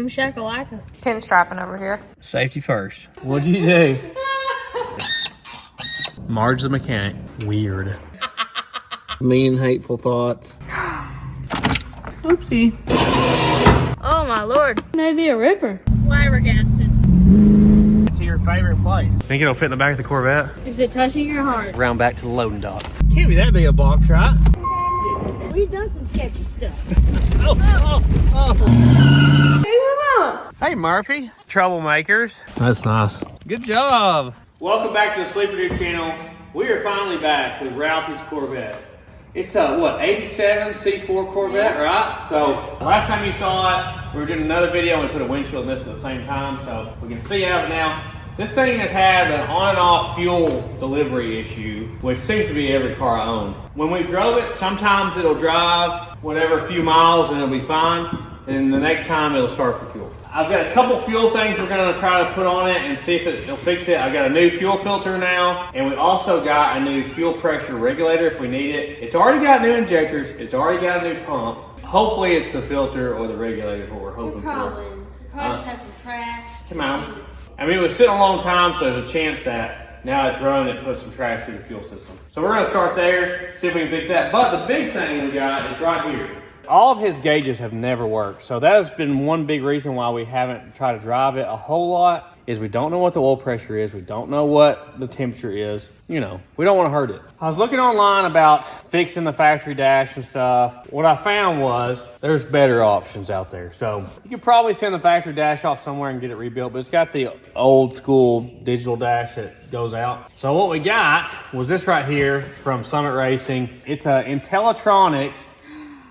Boom shakalaka. Pinstriping over here. Safety first. What'd you do? Marge the mechanic. Weird. Mean, hateful thoughts. Oopsie. Oh my lord. Maybe a ripper. Flabbergasted. To your favorite place. Think it'll fit in the back of the Corvette? Is it touching your heart? Round back to the loading dock. Can't be that big a box, right? We've done some sketchy stuff. Hey, Murphy. Troublemakers. That's nice. Good job. Welcome back to the Sleeper Dude channel. We are finally back with Ralphie's Corvette. It's a, what, 87 C4 Corvette, right? So, last time you saw it, we were doing another video and we put a windshield in this at the same time, so we can see out now. This thing has had an on and off fuel delivery issue, which seems to be every car I own. When we drove it, sometimes it'll drive whatever few miles and it'll be fine, and the next time it'll start for fuel. I've got a couple fuel things we're gonna try to put on it and see if it'll fix it. I've got a new fuel filter now, and we also got a new fuel pressure regulator if we need it. It's already got new injectors, it's already got a new pump. Hopefully it's the filter or the regulator is what we're hoping for. Probably just has some trash. Come on. I mean, it was sitting a long time, so there's a chance that now it's running, it puts some trash through the fuel system. So we're gonna start there, see if we can fix that. But the big thing we got is right here. All of his gauges have never worked. So that has been one big reason why we haven't tried to drive it a whole lot, is we don't know what the oil pressure is. We don't know what the temperature is. You know, we don't want to hurt it. I was looking online about fixing the factory dash and stuff. What I found was there's better options out there. So you could probably send the factory dash off somewhere and get it rebuilt, but it's got the old school digital dash that goes out. So what we got was this right here from Summit Racing. It's a Intellitronics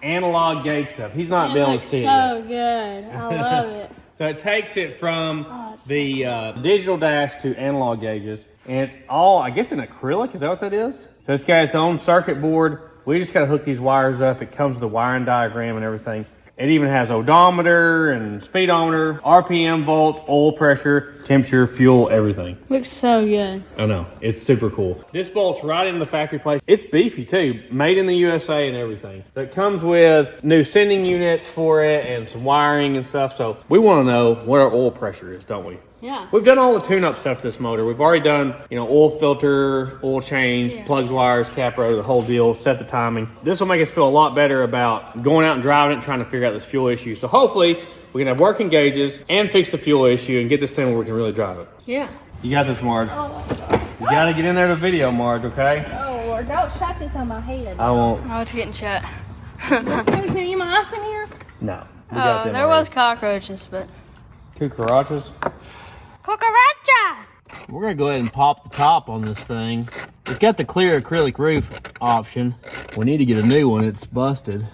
analog gauge stuff. He's not been able to see it yet. So good. I love it. So it takes it from the digital dash to analog gauges. And it's all, I guess, in acrylic. Is that what that is? So it's got its own circuit board. We just got to hook these wires up. It comes with a wiring diagram and everything. It even has odometer and speedometer, RPM, volts, oil pressure, temperature, fuel, everything. Looks so good. I know. It's super cool. This bolts right into the factory place. It's beefy too. Made in the USA and everything. So it comes with new sending units for it and some wiring and stuff. So we want to know what our oil pressure is, don't we? Yeah. We've done all the tune-up stuff to this motor. We've already done, you know, oil filter, oil change, plugs, wires, cap rotor, the whole deal, set the timing. This will make us feel a lot better about going out and driving it and trying to figure out this fuel issue. So hopefully we can have working gauges and fix the fuel issue and get this thing where we can really drive it. Yeah. You got this, Marge. Oh my God. You got to get in there to video, Marge, okay? Oh Lord, don't shut this on my head. I won't. Oh, it's getting shut. There's any mice in here? No. We got them There was cockroaches, but... Cucarachas. Cucaracha! We're going to go ahead and pop the top on this thing. It's got the clear acrylic roof option. We need to get a new one. It's busted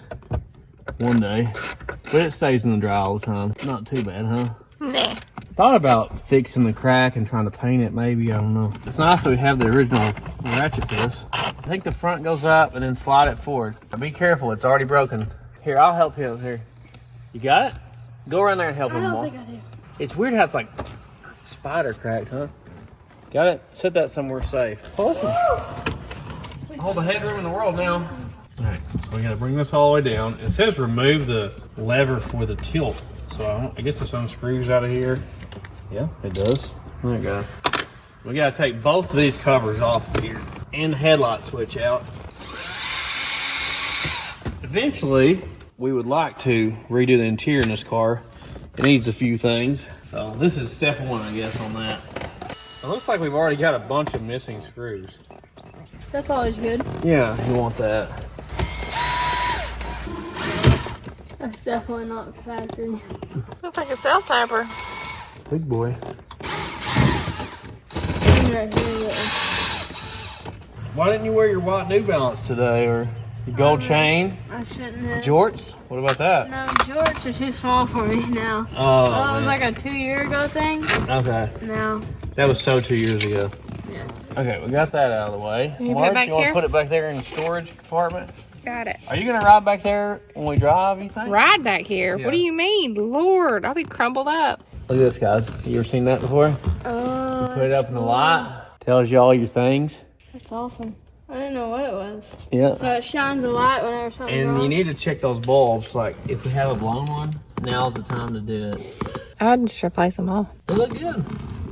one day. But it stays in the dry all the time. Not too bad, huh? Nah. Thought about fixing the crack and trying to paint it, maybe. I don't know. It's nice that we have the original ratchet for this. I think the front goes up and then slide it forward. But be careful, it's already broken. Here, I'll help him. Here. You got it? Go around there and help him. I don't think I do. It's weird how it's like spider cracked, huh? Got it? Set that somewhere safe. Well, this is all the headroom in the world now. All right, so we gotta bring this all the way down. It says remove the lever for the tilt. So I guess this unscrews out of here. Yeah, it does. There you go. We gotta take both of these covers off of here and the headlight switch out. Eventually, we would like to redo the interior in this car. It needs a few things. So this is step one, I guess, on that. It looks like we've already got a bunch of missing screws. That's always good. Yeah, you want that. That's definitely not the factory. Looks like a self-tapper. Big boy. Right here, Why didn't you wear your white New Balance today, or your gold chain? I shouldn't have. Jorts? What about that? No, jorts are too small for me now. Oh, That was like a 2-year ago thing. okay. No. That was so 2 years ago. Yeah. Okay, we got that out of the way. You put it Mark, back you want to here? put it back there in the storage compartment? Got it. Are you going to ride back there when we drive, you think? Ride back here? Yeah. What do you mean? Lord, I'll be crumbled up. Look at this, guys. You ever seen that before? Put it up in the light. Tells you all your things. That's awesome. I didn't know what it was. Yeah. So it shines a light whenever something's And wrong. you need to check those bulbs. Like, if we have a blown one, now's the time to do it. I'd just replace them all. They look good.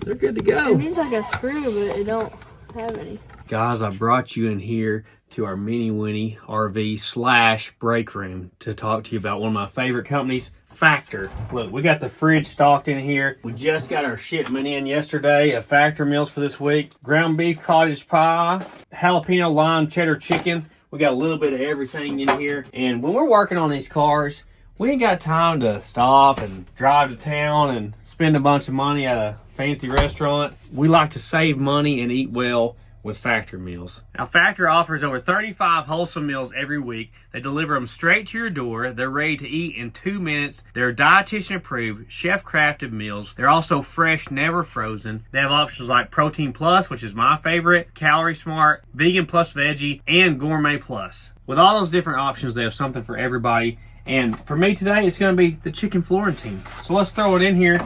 They're good to go. It needs like a screw, but it don't have any. Guys, I brought you in here to our Mini Winnie RV / break room to talk to you about one of my favorite companies, Factor. Look, we got the fridge stocked in here. We just got our shipment in yesterday of Factor meals for this week. Ground beef cottage pie, jalapeno lime cheddar chicken. We got a little bit of everything in here. And when we're working on these cars, we ain't got time to stop and drive to town and spend a bunch of money at a fancy restaurant. We like to save money and eat well with Factor meals. Now, Factor offers over 35 wholesome meals every week. They deliver them straight to your door. They're ready to eat in 2 minutes. They're dietitian approved, chef crafted meals. They're also fresh, never frozen. They have options like Protein Plus, which is my favorite, Calorie Smart, Vegan Plus Veggie, and Gourmet Plus. With all those different options, they have something for everybody. And for me today, it's going to be the chicken Florentine. So let's throw it in here.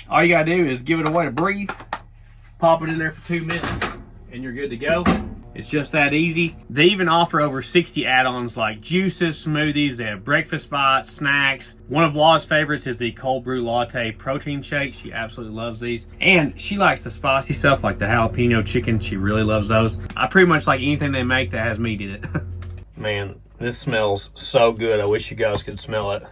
All you got to do is give it a way to breathe, pop it in there for 2 minutes, and you're good to go. It's just that easy. They even offer over 60 add-ons like juices, smoothies. They have breakfast bites, snacks. One of Wa's favorites is the cold brew latte protein shake. She absolutely loves these. And she likes the spicy stuff like the jalapeno chicken. She really loves those. I pretty much like anything they make that has meat in it. Man, this smells so good. I wish you guys could smell it.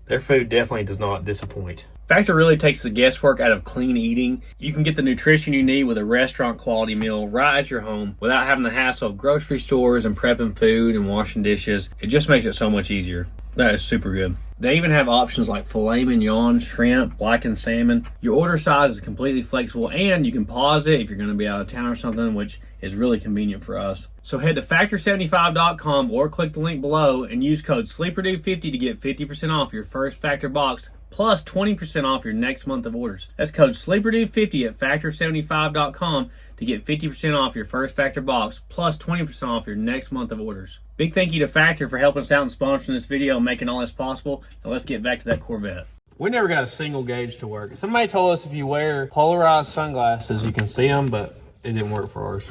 Their food definitely does not disappoint. Factor really takes the guesswork out of clean eating. You can get the nutrition you need with a restaurant quality meal right at your home without having the hassle of grocery stores and prepping food and washing dishes. It just makes it so much easier. That is super good. They even have options like filet mignon, shrimp, blackened salmon. Your order size is completely flexible and you can pause it if you're going to be out of town or something, which is really convenient for us. So head to factor75.com or click the link below and use code SLEEPERDUDE50 to get 50% off your first Factor box plus 20% off your next month of orders. That's code SLEEPERDUDE50 at factor75.com to get 50% off your first Factor box plus 20% off your next month of orders. Big thank you to Factor for helping us out and sponsoring this video and making all this possible. Now let's get back to that Corvette. We never got a single gauge to work. Somebody told us if you wear polarized sunglasses, you can see them, but it didn't work for ours.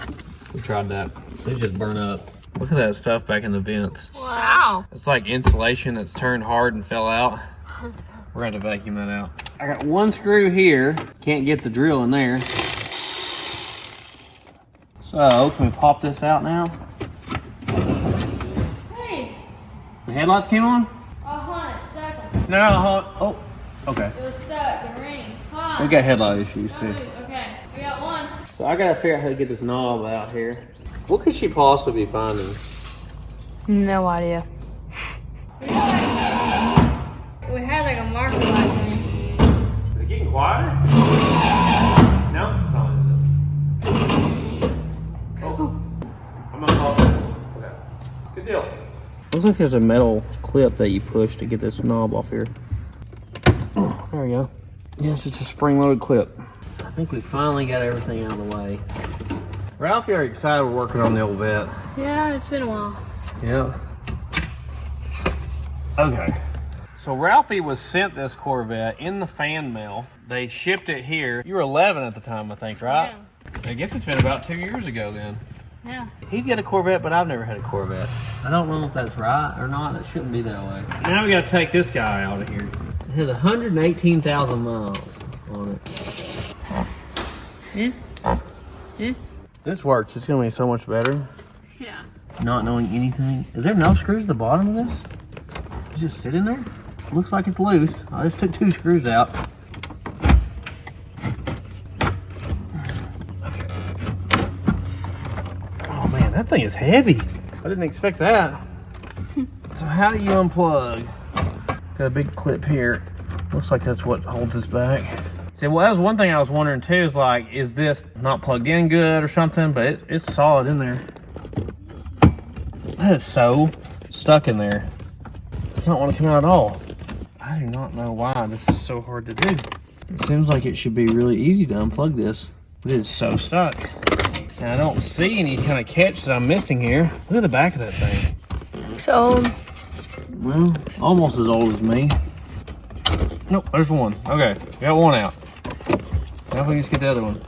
We tried that. They just burn up. Look at that stuff back in the vents. Wow. It's like insulation that's turned hard and fell out. We're going to vacuum that out. I got one screw here. Can't get the drill in there. So, can we pop this out now? Hey! The headlights came on? It's stuck. No, oh, okay. It was stuck. The ring. We got headlight issues too. Okay, we got one. So I gotta figure out how to get this knob out here. What could she possibly be finding? No idea. We had like a marker light thing. Is it getting quieter? No, it's not. Oh, I'm gonna pop it. Okay, good deal. Looks like there's a metal clip that you push to get this knob off here. Oh, there we go. Yes, it's a spring-loaded clip. I think we finally got everything out of the way. Ralphie, are you excited we're working on the old vet? Yeah, it's been a while. Yeah. Okay. So Ralphie was sent this Corvette in the fan mail. They shipped it here. You were 11 at the time, I think, right? Yeah. I guess it's been about 2 years ago then. Yeah. He's got a Corvette, but I've never had a Corvette. I don't know if that's right or not. It shouldn't be that way. Now we got to take this guy out of here. It has 118,000 miles on it. Yeah. This works. It's going to be so much better. Yeah. Not knowing anything. Is there no screws at the bottom of this? It's just sitting there? Looks like it's loose. I just took 2 screws out. Okay. Oh man, that thing is heavy. I didn't expect that. So how do you unplug? Got a big clip here. Looks like that's what holds us back. See, well, that was one thing I was wondering too, is like, is this not plugged in good or something? But it's solid in there. That is so stuck in there. It does not want to come out at all. I do not know why this is so hard to do. It seems like it should be really easy to unplug this, but it is so stuck. And I don't see any kind of catch that I'm missing here. Look at the back of that thing. Looks old. Well, almost as old as me. Nope, there's one. Okay, got one out. Now we just get the other one.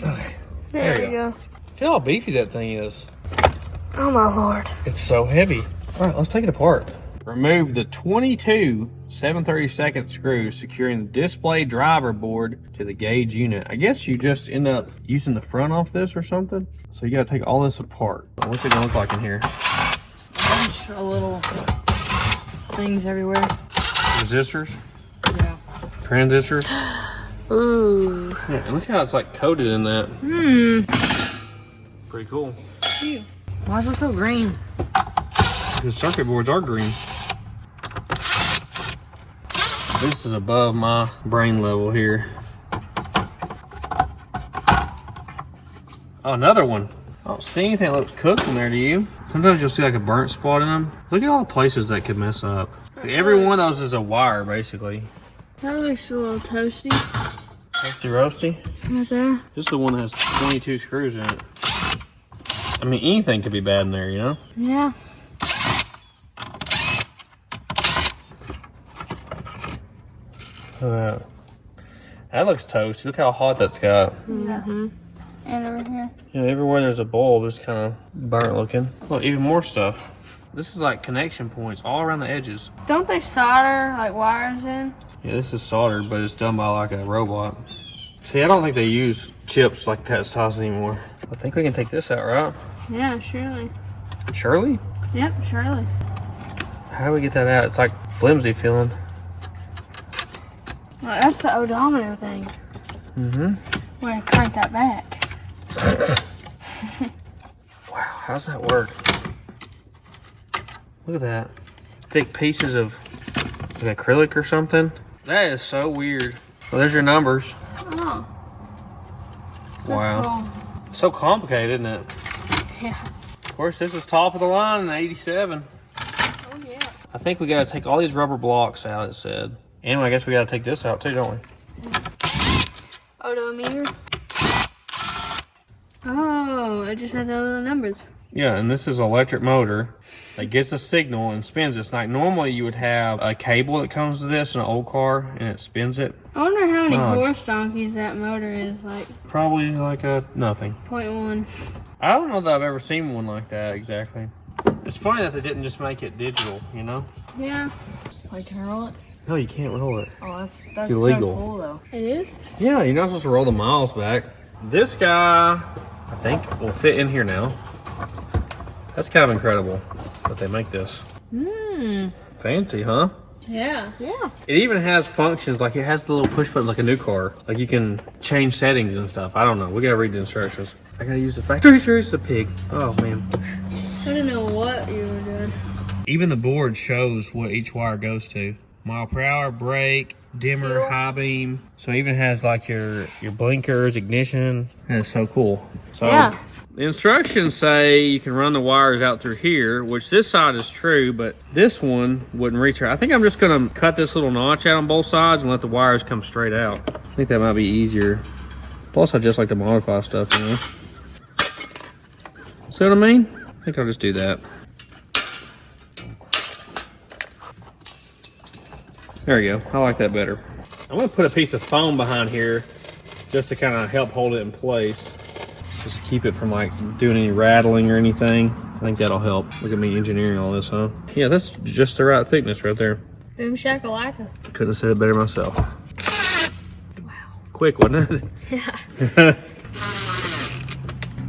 Okay, There we go. Feel how beefy that thing is. Oh my lord. It's so heavy. All right, let's take it apart. Remove the 22 7/32 screws securing the display driver board to the gauge unit. I guess you just end up using the front off this or something. So you gotta take all this apart. What's it gonna look like in here? Bunch of little things everywhere. Resistors? Yeah. Transistors? Ooh. Yeah, and look how it's like coated in that. Pretty cool. Ew. Why is it so green? The circuit boards are green. This is above my brain level here. Oh, another one. I don't see anything that looks cooked in there, do you? Sometimes you'll see like a burnt spot in them. Look at all the places that could mess up. Every one of those is a wire, basically. That looks a little toasty. Toasty roasty? Right there. This is the one that has 22 screws in it. I mean, anything could be bad in there, you know? Yeah. Look at that. That looks toasty. Look how hot that's got. Mm-hmm. And over here. Yeah, everywhere there's a bulb, it's kind of burnt looking. Look, even more stuff. This is like connection points all around the edges. Don't they solder like wires in? Yeah, this is soldered, but it's done by like a robot. See, I don't think they use chips like that size anymore. I think we can take this out, right? Yeah, surely. Shirley? Yep, surely. How do we get that out? It's like flimsy feeling. Well, that's the odometer thing. Mm-hmm. We're gonna crank that back. Wow, how's that work? Look at that. Thick pieces of like acrylic or something. That is so weird. Well, there's your numbers. Oh. Wow. Cool. So complicated, isn't it? Yeah. Of course, this is top of the line in 87. Oh, yeah. I think we got to take all these rubber blocks out, it said. And I guess we got to take this out too, don't we? Odometer. Oh, it just has all the numbers. Yeah, and this is an electric motor that gets a signal and spins it. It's like normally you would have a cable that comes to this in an old car and it spins it. I wonder how many Oh, horse donkeys that motor is, like Probably like a nothing. 0.1. I don't know that I've ever seen one like that exactly. It's funny that they didn't just make it digital, you know? Yeah. Like, can I roll it? No, you can't roll it. Oh, that's illegal. so cool, though. It is? Yeah, you're not supposed to roll the miles back. This guy, I think, will fit in here now. That's kind of incredible that they make this. Fancy, huh? Yeah. Yeah. It even has functions, like it has the little push buttons like a new car. Like you can change settings and stuff. I don't know. We gotta read the instructions. I gotta use the factory screws, the pig. Oh, man. I didn't know what you were doing. Even the board shows what each wire goes to. Mile per hour, brake, dimmer, Fuel. high beam. So it even has like your blinkers, ignition. That is so cool. So Yeah. the instructions say you can run the wires out through here, which this side is true, but this one wouldn't reach her. I think I'm just gonna cut this little notch out on both sides and let the wires come straight out. I think that might be easier. Plus, I just like to modify stuff, you know? See what I mean? I think I'll just do that. There we go. I like that better. I'm gonna put a piece of foam behind here just to kind of help hold it in place. Just to keep it from like doing any rattling or anything. I think that'll help. Look at me engineering all this, huh? Yeah, that's just the right thickness right there. Boom shakalaka. Couldn't have said it better myself. Wow. Quick, wasn't it? Yeah.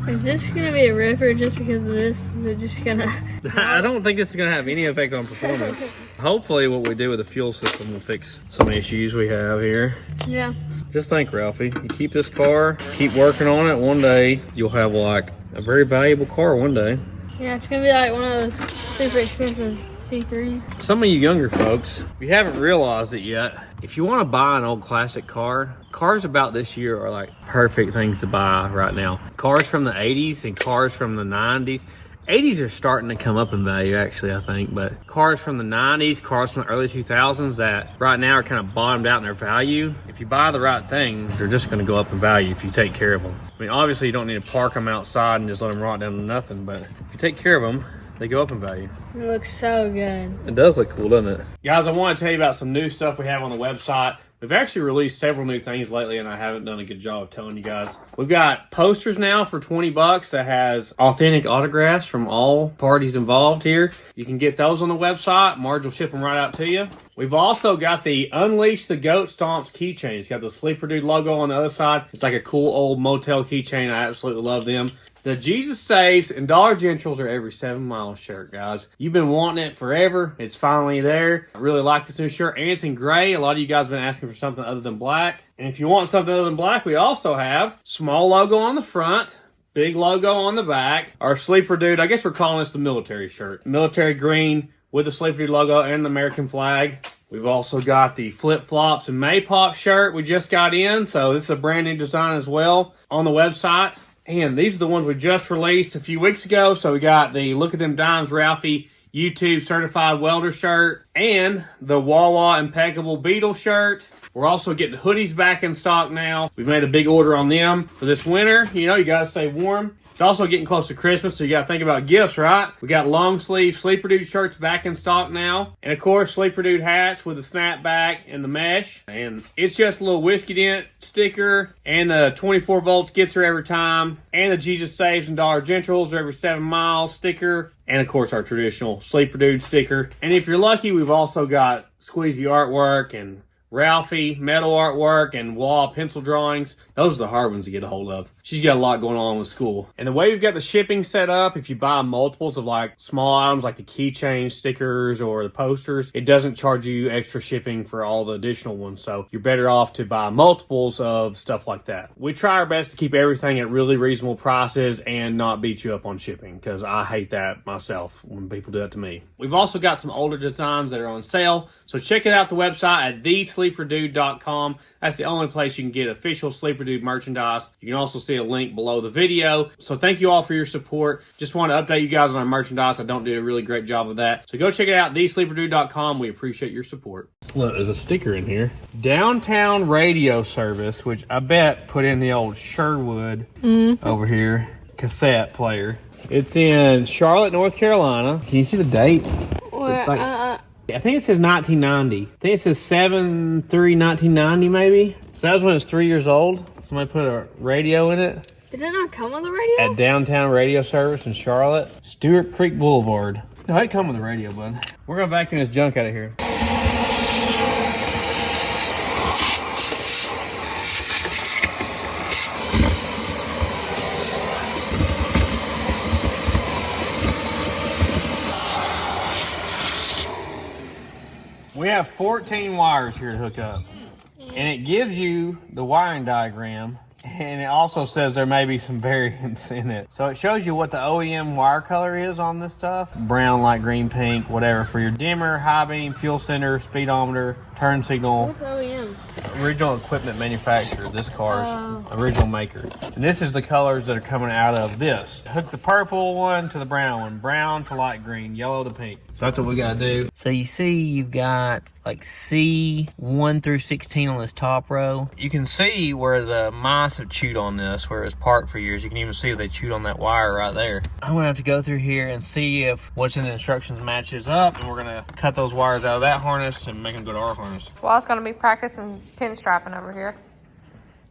Is this gonna be a ripper just because of this? Is it just gonna... I don't think this is gonna have any effect on performance. Hopefully what we do with the fuel system will fix some issues we have here. Yeah. Just think, Ralphie, you keep this car, keep working on it, one day you'll have like a very valuable car one day. Yeah, it's gonna be like one of those super expensive C3s. Some of you younger folks, if you haven't realized it yet, if you want to buy an old classic car, cars about this year are like perfect things to buy right now. Cars from the 80s and cars from the 90s. 80s are starting to come up in value, actually, I think, but cars from the 90s, cars from the early 2000s that right now are kind of bottomed out in their value. If you buy the right things, they're just going to go up in value if you take care of them. I mean, obviously, you don't need to park them outside and just let them rot down to nothing, but if you take care of them, they go up in value. It looks so good. It does look cool, doesn't it? Guys, I want to tell you about some new stuff we have on the website. We've actually released several new things lately, and I haven't done a good job of telling you guys. We've got posters now for 20 bucks that has authentic autographs from all parties involved here. You can get those on the website. Marge will ship them right out to you. We've also got the Unleash the Goat Stomps keychain. It's got the Sleeper Dude logo on the other side. It's like a cool old motel keychain. I absolutely love them. The Jesus Saves and Dollar Generals are every 7 miles shirt, guys. You've been wanting it forever. It's finally there. I really like this new shirt, and it's in gray. A lot of you guys have been asking for something other than black. And if you want something other than black, we also have small logo on the front, big logo on the back. Our Sleeper Dude, I guess we're calling this the military shirt. Military green with the Sleeper Dude logo and the American flag. We've also got the flip-flops and Maypop shirt we just got in. So this is a brand new design as well on the website. And these are the ones we just released a few weeks ago. So we got the Look at Them Dimes Ralphie YouTube Certified Welder shirt and the Wawa Impeccable Beetle shirt. We're also getting hoodies back in stock now. We've made a big order on them for this winter. You know, you got to stay warm. It's also getting close to Christmas, so you got to think about gifts, right? We got long sleeve Sleeper Dude shirts back in stock now. And of course, Sleeper Dude hats with the snapback and the mesh. And it's just a little whiskey dent sticker. And the 24 volts gets her every time. And the Jesus Saves and Dollar Generals are every 7 miles sticker. And of course, our traditional Sleeper Dude sticker. And if you're lucky, we've also got squeezy artwork and Ralphie metal artwork and wall pencil drawings. Those are the hard ones to get a hold of. She's got a lot going on with school. And the way we've got the shipping set up, if you buy multiples of like small items like the keychain stickers or the posters, it doesn't charge you extra shipping for all the additional ones. So you're better off to buy multiples of stuff like that. We try our best to keep everything at really reasonable prices and not beat you up on shipping, because I hate that myself when people do that to me. We've also got some older designs that are on sale. So check it out, the website at thesleeperdude.com. That's the only place you can get official Sleeper Dude merchandise. You can also see a link below the video. So thank you all for your support. Just want to update you guys on our merchandise. I don't do a really great job of that. So go check it out, thesleeperdude.com. We appreciate your support. Look, there's a sticker in here. Downtown radio service, which I bet put in the old Sherwood over here cassette player. It's in Charlotte, North Carolina. Can you see the date? It's like, I think it says 1990. I think it says 7/3/1990 maybe. So that was when it was 3 years old. Somebody put a radio in it. Did it not come with a radio? At Downtown Radio Service in Charlotte. Stewart Creek Boulevard. No, it come with a radio, bud. We're going to vacuum this junk out of here. We have 14 wires here to hook up, and it gives you the wiring diagram, and it also says there may be some variance in it. So it shows you what the OEM wire color is on this stuff. Brown, light green, pink, whatever, for your dimmer, high beam, fuel sender, speedometer, turn signal. What's OEM? Original equipment manufacturer, this car's original maker. And this is the colors that are coming out of this. Hook the purple one to the brown one, brown to light green, yellow to pink. So that's what we gotta do. So you see you've got like C1 through 16 on this top row. You can see where the mice have chewed on this, where it was parked for years. You can even see they chewed on that wire right there. I'm gonna have to go through here and see if what's in the instructions matches up, and we're gonna cut those wires out of that harness and make them go to our harness. Well, I was going to be practicing pin strapping over here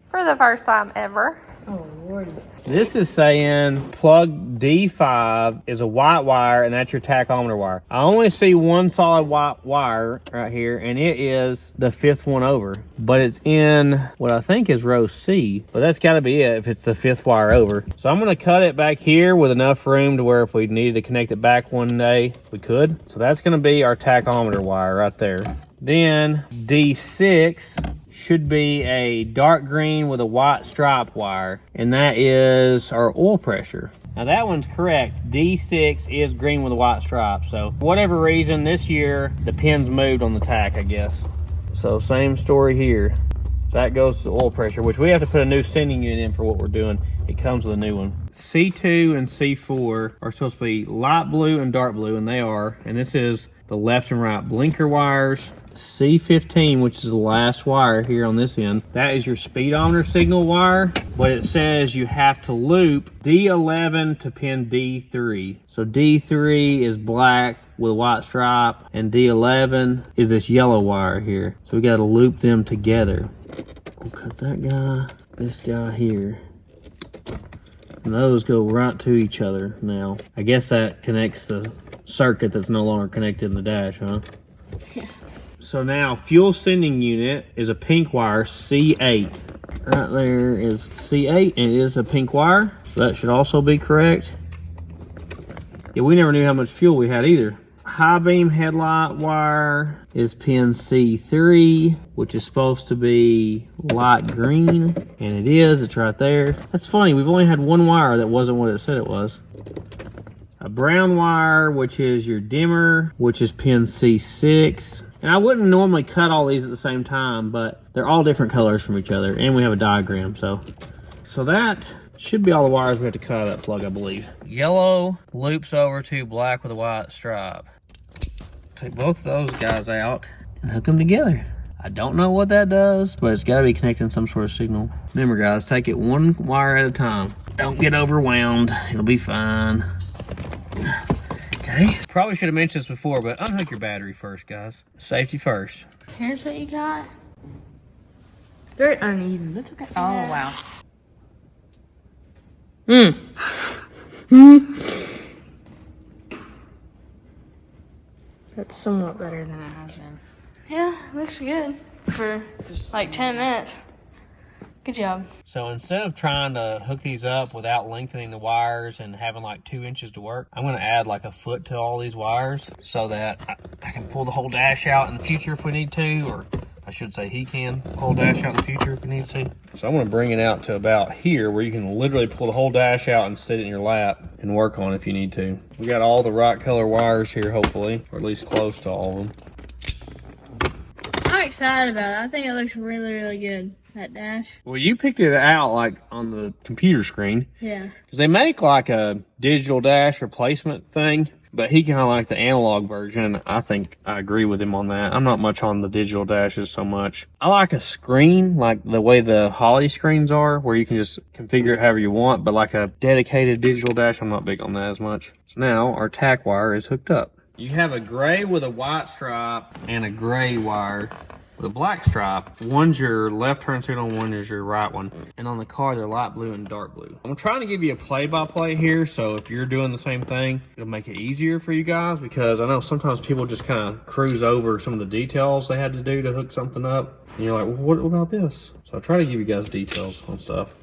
for the first time ever. Oh, Lord. This is saying plug D5 is a white wire, and that's your tachometer wire. I only see one solid white wire right here, and it is the fifth one over. But it's in what I think is row C. But that's got to be it if it's the fifth wire over. So I'm going to cut it back here with enough room to where if we needed to connect it back one day, we could. So that's going to be our tachometer wire right there. Then D6 should be a dark green with a white stripe wire, and that is our oil pressure. Now that one's correct. D6 is green with a white stripe. So for whatever reason this year the pins moved on the tack, I guess. So same story here. That goes to oil pressure, which we have to put a new sending unit in for what we're doing. It comes with a new one. C2 and C4 are supposed to be light blue and dark blue, and they are. And this is the left and right blinker wires. C15, which is the last wire here on this end, that is your speedometer signal wire, but it says you have to loop D11 to pin D3. So D3 is black, with a white stripe, and D11 is this yellow wire here. So we got to loop them together. We'll cut that guy, this guy here. And those go right to each other now. I guess that connects the circuit that's no longer connected in the dash, huh? Yeah. So now fuel sending unit is a pink wire, C8. Right there is C8, and it is a pink wire. So that should also be correct. Yeah, we never knew how much fuel we had either. High beam headlight wire is pin C3, which is supposed to be light green, and it is. It's right there. That's funny. We've only had one wire that wasn't what it said it was. A brown wire, which is your dimmer, which is pin C6. And I wouldn't normally cut all these at the same time, but they're all different colors from each other, and we have a diagram. So that should be all the wires we have to cut out of that plug, I believe. Yellow loops over to black with a white stripe. Take both of those guys out and hook them together. I don't know what that does, but it's got to be connecting some sort of signal. Remember, guys, take it one wire at a time. Don't get overwhelmed. It'll be fine. Okay. Probably should have mentioned this before, but unhook your battery first, guys. Safety first. Here's what you got. Very uneven, but it's okay. Oh, wow. That's somewhat better than it has been. Yeah, looks good for like 10 minutes. Good job. So instead of trying to hook these up without lengthening the wires and having like 2 inches to work, I'm going to add like a foot to all these wires so that I can pull the whole dash out in the future if we need to, or I should say he can pull the whole dash out in the future if we need to. So I'm going to bring it out to about here where you can literally pull the whole dash out and sit it in your lap and work on it if you need to. We got all the right color wires here, hopefully, or at least close to all of them. I'm excited about it. I think it looks really, really good, that dash. Well, you picked it out like on the computer screen. Yeah. Because they make like a digital dash replacement thing, but he kind of like the analog version. I think I agree with him on that. I'm not much on the digital dashes so much. I like a screen, like the way the Holly screens are, where you can just configure it however you want, but like a dedicated digital dash, I'm not big on that as much. So now our tack wire is hooked up. You have a gray with a white stripe and a gray wire with a black stripe. One's your left turn signal, one is your right one. And on the car, they're light blue and dark blue. I'm trying to give you a play-by-play here, so if you're doing the same thing, it'll make it easier for you guys, because I know sometimes people just kind of cruise over some of the details they had to do to hook something up. And you're like, well, what about this? So I try to give you guys details on stuff.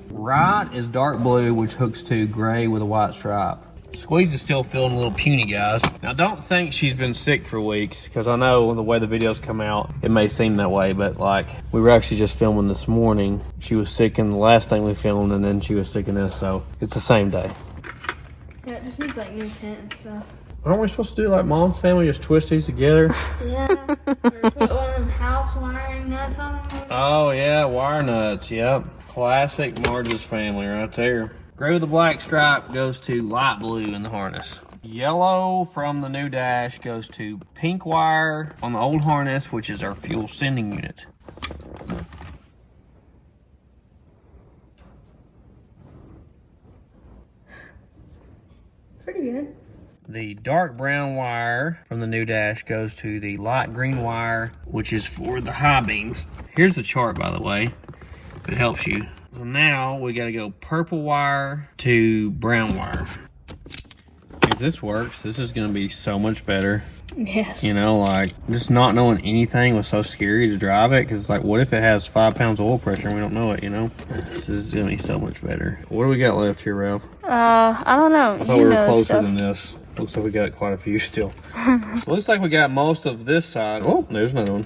Right is dark blue, which hooks to gray with a white stripe. Squeeze is still feeling a little puny, guys. Now, don't think she's been sick for weeks, because I know the way the videos come out, it may seem that way, but like, we were actually just filming this morning. She was sick in the last thing we filmed, and then she was sick in this, so it's the same day. Yeah, it just needs like new tent and stuff. Aren't we supposed to do like Mom's Family, just twist these together? Yeah. Or put one of them house wiring nuts on them. Oh, yeah, wire nuts, yep. Classic Marge's Family right there. Gray with the black stripe goes to light blue in the harness. Yellow from the new dash goes to pink wire on the old harness, which is our fuel sending unit. Pretty good. The dark brown wire from the new dash goes to the light green wire, which is for the high beams. Here's the chart, by the way, if it helps you. So now we got to go purple wire to brown wire. If this works, this is going to be so much better. Yes. You know, like, just not knowing anything was so scary to drive it, because, like, what if it has 5 pounds of oil pressure and we don't know it, you know? This is going to be so much better. What do we got left here, Ralph? I don't know. I thought we were closer than this. Looks like we got quite a few still. So looks like we got most of this side. Oh, there's another one.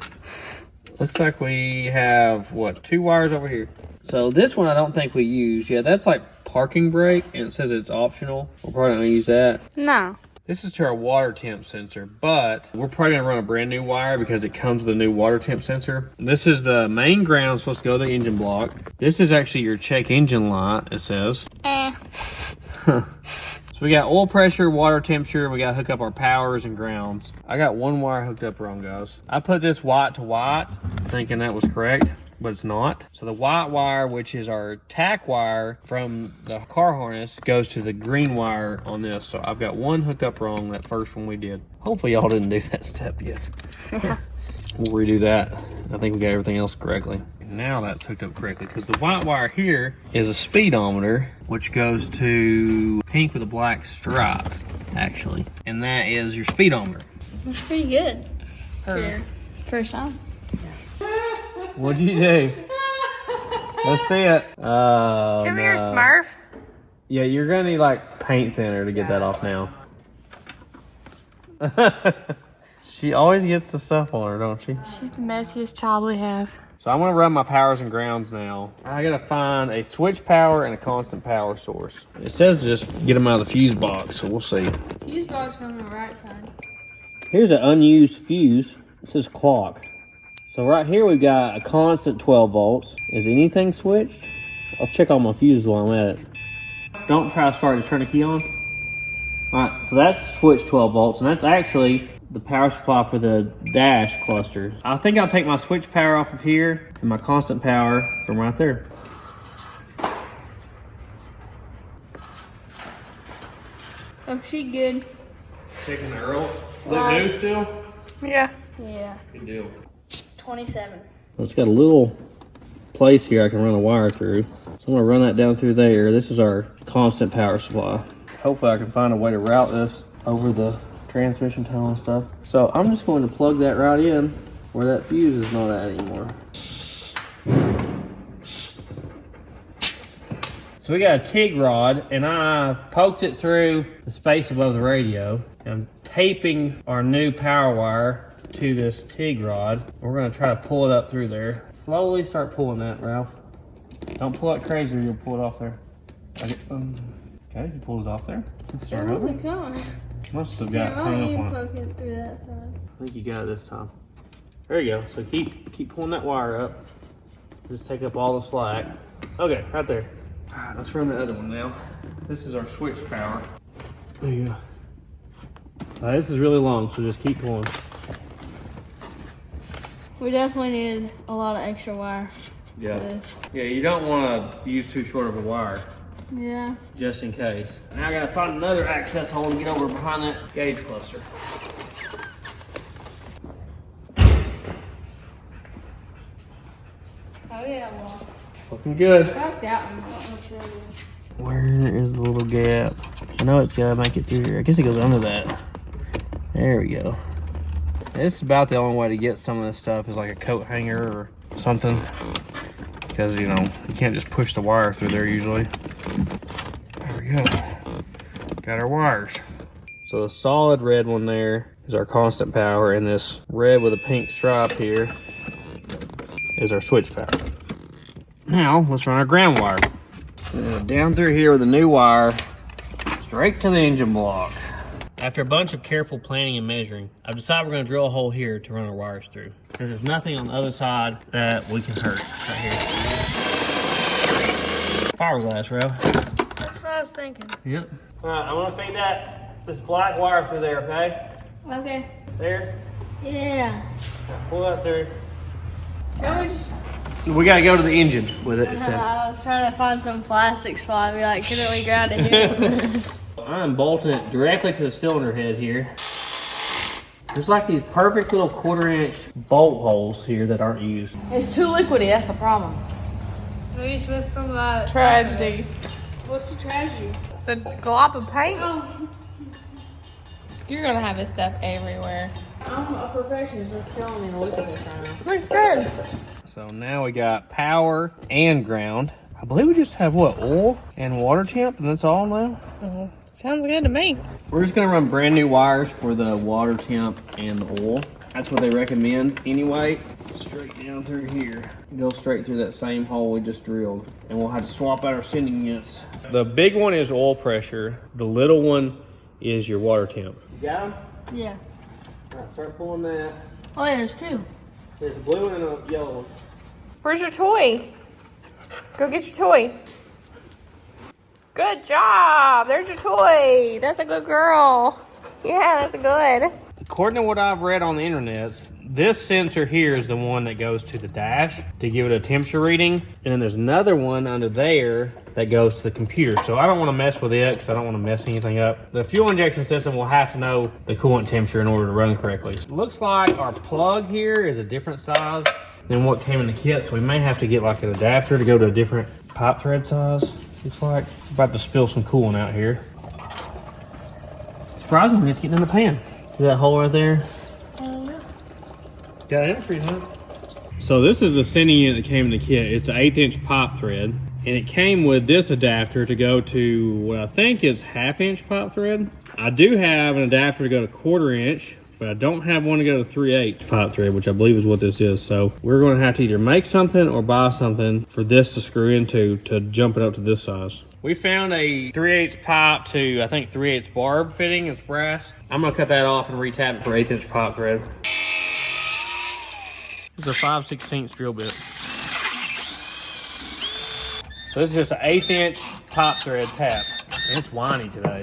Looks like we have, what, 2 wires over here. So this one I don't think we use. Yeah, that's like parking brake, and it says it's optional. We're probably not going to use that. No. This is to our water temp sensor, but we're probably going to run a brand new wire because it comes with a new water temp sensor. This is the main ground supposed to go to the engine block. This is actually your check engine light, it says. So we got oil pressure, water temperature, we got to hook up our powers and grounds. I got one wire hooked up wrong, guys. I put this white to white thinking that was correct, but it's not. So the white wire, which is our tack wire from the car harness, goes to the green wire on this. So I've got one hooked up wrong, that first one we did. Hopefully y'all didn't do that step yet. We'll redo that. I think we got everything else correctly. Now that's hooked up correctly, because the white wire here is a speedometer, which goes to pink with a black stripe, actually. And that is your speedometer. That's pretty good. For first time. What'd you do? Let's see it. Oh, Come here, Smurf. Yeah, you're gonna need like paint thinner to get that off now. She always gets the stuff on her, don't she? She's the messiest child we have. So I'm gonna run my powers and grounds now. I gotta find a switch power and a constant power source. It says to just get them out of the fuse box, so we'll see. Fuse box on the right side. Here's an unused fuse. It says clock. So right here we've got a constant 12 volts. Is anything switched? I'll check all my fuses while I'm at it. Don't try to start to turn the key on. Alright, so that's switched 12 volts, and that's actually the power supply for the dash cluster. I think I'll take my switch power off of here and my constant power from right there. Oh, she good. Checking the Earls. Is that new still? Yeah. Yeah. Good deal. 27. Well, it's got a little place here I can run a wire through. So I'm gonna run that down through there. This is our constant power supply. Hopefully I can find a way to route this over the transmission tunnel and stuff. So I'm just going to plug that right in where that fuse is not at anymore. So we got a TIG rod, and I poked it through the space above the radio. I'm taping our new power wire to this TIG rod. We're gonna try to pull it up through there. Slowly start pulling that, Ralph. Don't pull it crazy or you'll pull it off there. Okay, you pulled it off there. Let's start over. Must have got hung up on it. Poke it through that side. I think you got it this time. There you go. So keep pulling that wire up. Just take up all the slack. Okay, right there. All right, let's run the other one now. This is our switch power. There you go. This is really long, so just keep pulling. We definitely need a lot of extra wire for this. Yeah, you don't want to use too short of a wire. Yeah. Just in case. Now I gotta find another access hole to get over behind that gauge cluster. Oh yeah, well. Looking good. I like that one. Where is the little gap? I know it's gotta make it through here. I guess it goes under that. There we go. It's about the only way to get some of this stuff is like a coat hanger or something. Because, you know, you can't just push the wire through there usually. There we go. Got our wires. So the solid red one there is our constant power, and this red with a pink stripe here is our switch power. Now, let's run our ground wire. Down through here with a new wire, straight to the engine block. After a bunch of careful planning and measuring, I've decided we're going to drill a hole here to run our wires through, because there's nothing on the other side that we can hurt right here. Fiberglass, Ralph. That's what I was thinking. Yep. All right, I'm going to feed this black wire through there, okay? Okay. There. Yeah. Pull that through. No, we just... We got to go to the engine with it. So. I was trying to find some plastic spot and be like, couldn't we ground it here? I'm bolting it directly to the cylinder head here. There's like these perfect little 1/4-inch bolt holes here that aren't used. It's too liquidy, that's the problem. We supposed to that Tragedy. What's the tragedy? The glop of paint? Oh. You're gonna have this stuff everywhere. I'm a perfectionist. It's killing me to look at this right now. It's good. So now we got power and ground. I believe we just have what, oil and water temp, and that's all now? Sounds good to me. We're just gonna run brand new wires for the water temp and the oil. That's what they recommend anyway. Straight down through here. Go straight through that same hole we just drilled. And we'll have to swap out our sending units. The big one is oil pressure. The little one is your water temp. You got them? Yeah. All right, start pulling that. Oh, yeah, there's two. There's a blue one and a yellow one. Where's your toy? Go get your toy. Good job. There's your toy. That's a good girl. Yeah, that's good. According to what I've read on the internet, this sensor here is the one that goes to the dash to give it a temperature reading. And then there's another one under there that goes to the computer. So I don't want to mess with it because I don't want to mess anything up. The fuel injection system will have to know the coolant temperature in order to run correctly. It looks like our plug here is a different size than what came in the kit. So we may have to get like an adapter to go to a different pipe thread size. Looks like I'm about to spill some coolant out here. Surprisingly, it's getting in the pan. See that hole right there? Got antifreeze on it. So this is the sending unit that came in the kit. It's an 1/8 inch pipe thread. And it came with this adapter to go to what I think is 1/2 inch pipe thread. I do have an adapter to go to 1/4 inch, but I don't have one to go to 3/8 pipe thread, which I believe is what this is. So we're going to have to either make something or buy something for this to screw into to jump it up to this size. We found a 3/8 pipe to, I think, 3/8 barb fitting. It's brass. I'm going to cut that off and retap it for 1/8 inch pipe thread. It's a 5/16 drill bit. So this is just an 1/8 inch pipe thread tap. And it's whiny today.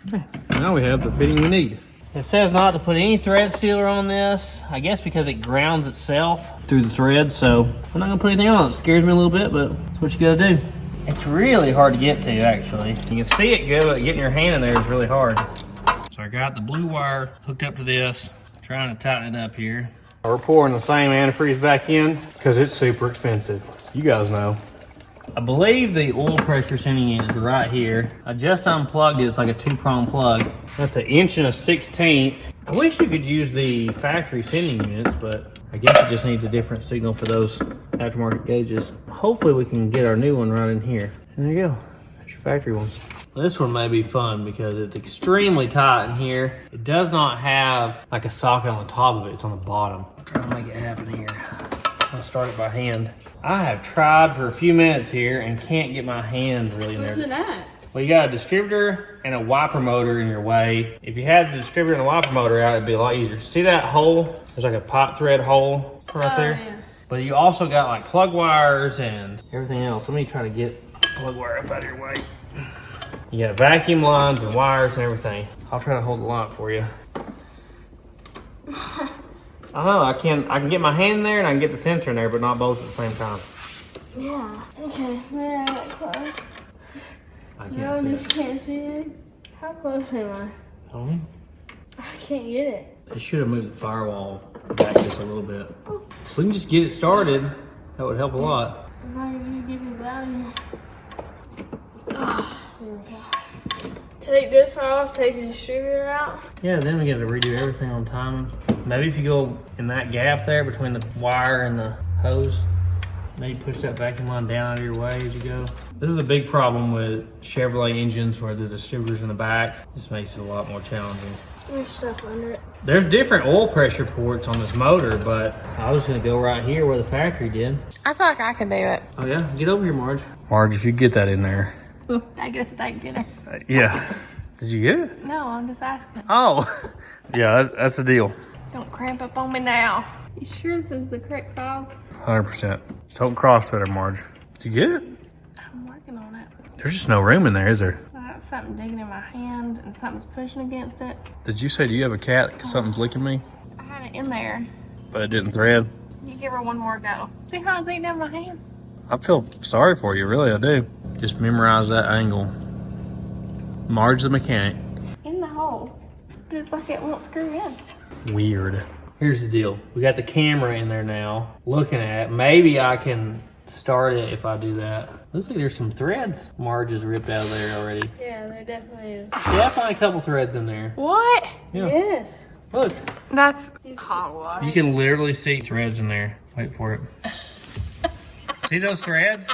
Okay, now we have the fitting we need. It says not to put any thread sealer on this, I guess because it grounds itself through the thread, so I'm not gonna put anything on it. It scares me a little bit, but that's what you gotta do. It's really hard to get to, actually. You can see it good, but getting your hand in there is really hard. So I got the blue wire hooked up to this, trying to tighten it up here. We're pouring the same antifreeze back in because it's super expensive. You guys know. I believe the oil pressure sending unit is right here. I just unplugged it. It's like a 2-prong plug. That's 1 1/16". I wish you could use the factory sending units, but I guess it just needs a different signal for those aftermarket gauges. Hopefully we can get our new one right in here. And there you go. That's your factory one. This one may be fun because it's extremely tight in here. It does not have like a socket on the top of it. It's on the bottom. I'll try to make it happen here. I'll start it by hand. I have tried for a few minutes here and can't get my hand really in there. What's it at? Well, you got a distributor and a wiper motor in your way. If you had the distributor and the wiper motor out, it'd be a lot easier. See that hole? There's like a pipe thread hole right there. Yeah. But you also got like plug wires and everything else. Let me try to get plug wire up out of your way. You got vacuum lines and wires and everything. I'll try to hold the line for you. I know, I can get my hand in there and I can get the sensor in there, but not both at the same time. Yeah, okay. Where am I close? I Can't see it. How close am I? Oh. I can't get it. They should have moved the firewall back just a little bit. If we can just get it started, that would help a lot. If I can just get it out of here. Here we go. Take this off, take the distributor out. Yeah, then we got to redo everything on timing. Maybe if you go in that gap there between the wire and the hose, maybe push that vacuum line down out of your way as you go. This is a big problem with Chevrolet engines where the distributor's in the back. This makes it a lot more challenging. There's stuff under it. There's different oil pressure ports on this motor, but I was gonna go right here where the factory did. I feel like I can do it. Oh yeah? Get over here, Marge. Marge, if you get that in there. I get a steak dinner. Yeah. Did you get it? No, I'm just asking. Oh. Yeah, that's the deal. Don't cramp up on me now. You sure this is the correct size? 100%. Just don't cross there, Marge. Did you get it? I'm working on it. There's just no room in there, is there? I got something digging in my hand and something's pushing against it. Did you say, do you have a cat because something's licking me? I had it in there. But it didn't thread? You give her one more go. See how it's eating out my hand? I feel sorry for you, really, I do. Just memorize that angle. Marge the mechanic. In the hole. But it's like it won't screw in. Weird. Here's the deal. We got the camera in there now, looking at it. Maybe I can start it if I do that. Looks like there's some threads Marge has ripped out of there already. Yeah, there definitely is. Definitely a couple threads in there. What? Yeah. Yes. Look. That's hot wash. You can literally see threads in there. Wait for it. See those threads?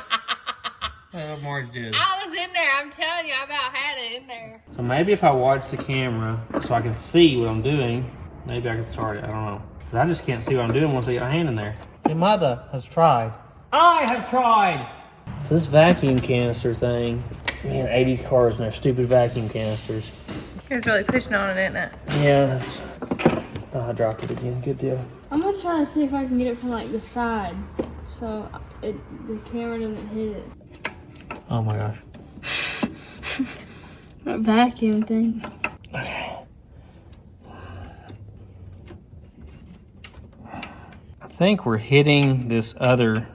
That's what Marge did. I was in there. I'm telling you, I about had it in there. So maybe if I watch the camera so I can see what I'm doing, maybe I can start it. I don't know. 'Cause I just can't see what I'm doing once I get my hand in there. Your mother has tried. I have tried! So this vacuum canister thing, man, 80s cars and their stupid vacuum canisters. It was really pushing on it, isn't it? Yeah, that's... Oh, I dropped it again. Good deal. I'm gonna try to see if I can get it from like the side, so the camera doesn't hit it. Oh my gosh. That vacuum thing. Okay. think we're hitting this other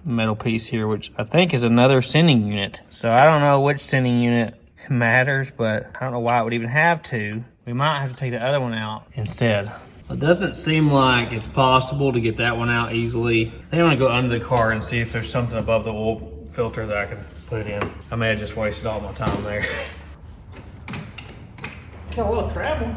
metal piece here, which I think is another sending unit. So I don't know which sending unit matters, but I don't know why it would even have to. We might have to take the other one out instead. It doesn't seem like it's possible to get that one out easily. I think I'm gonna go under the car and see if there's something above the oil filter that I can put it in. I may have just wasted all my time there. It's a little travel.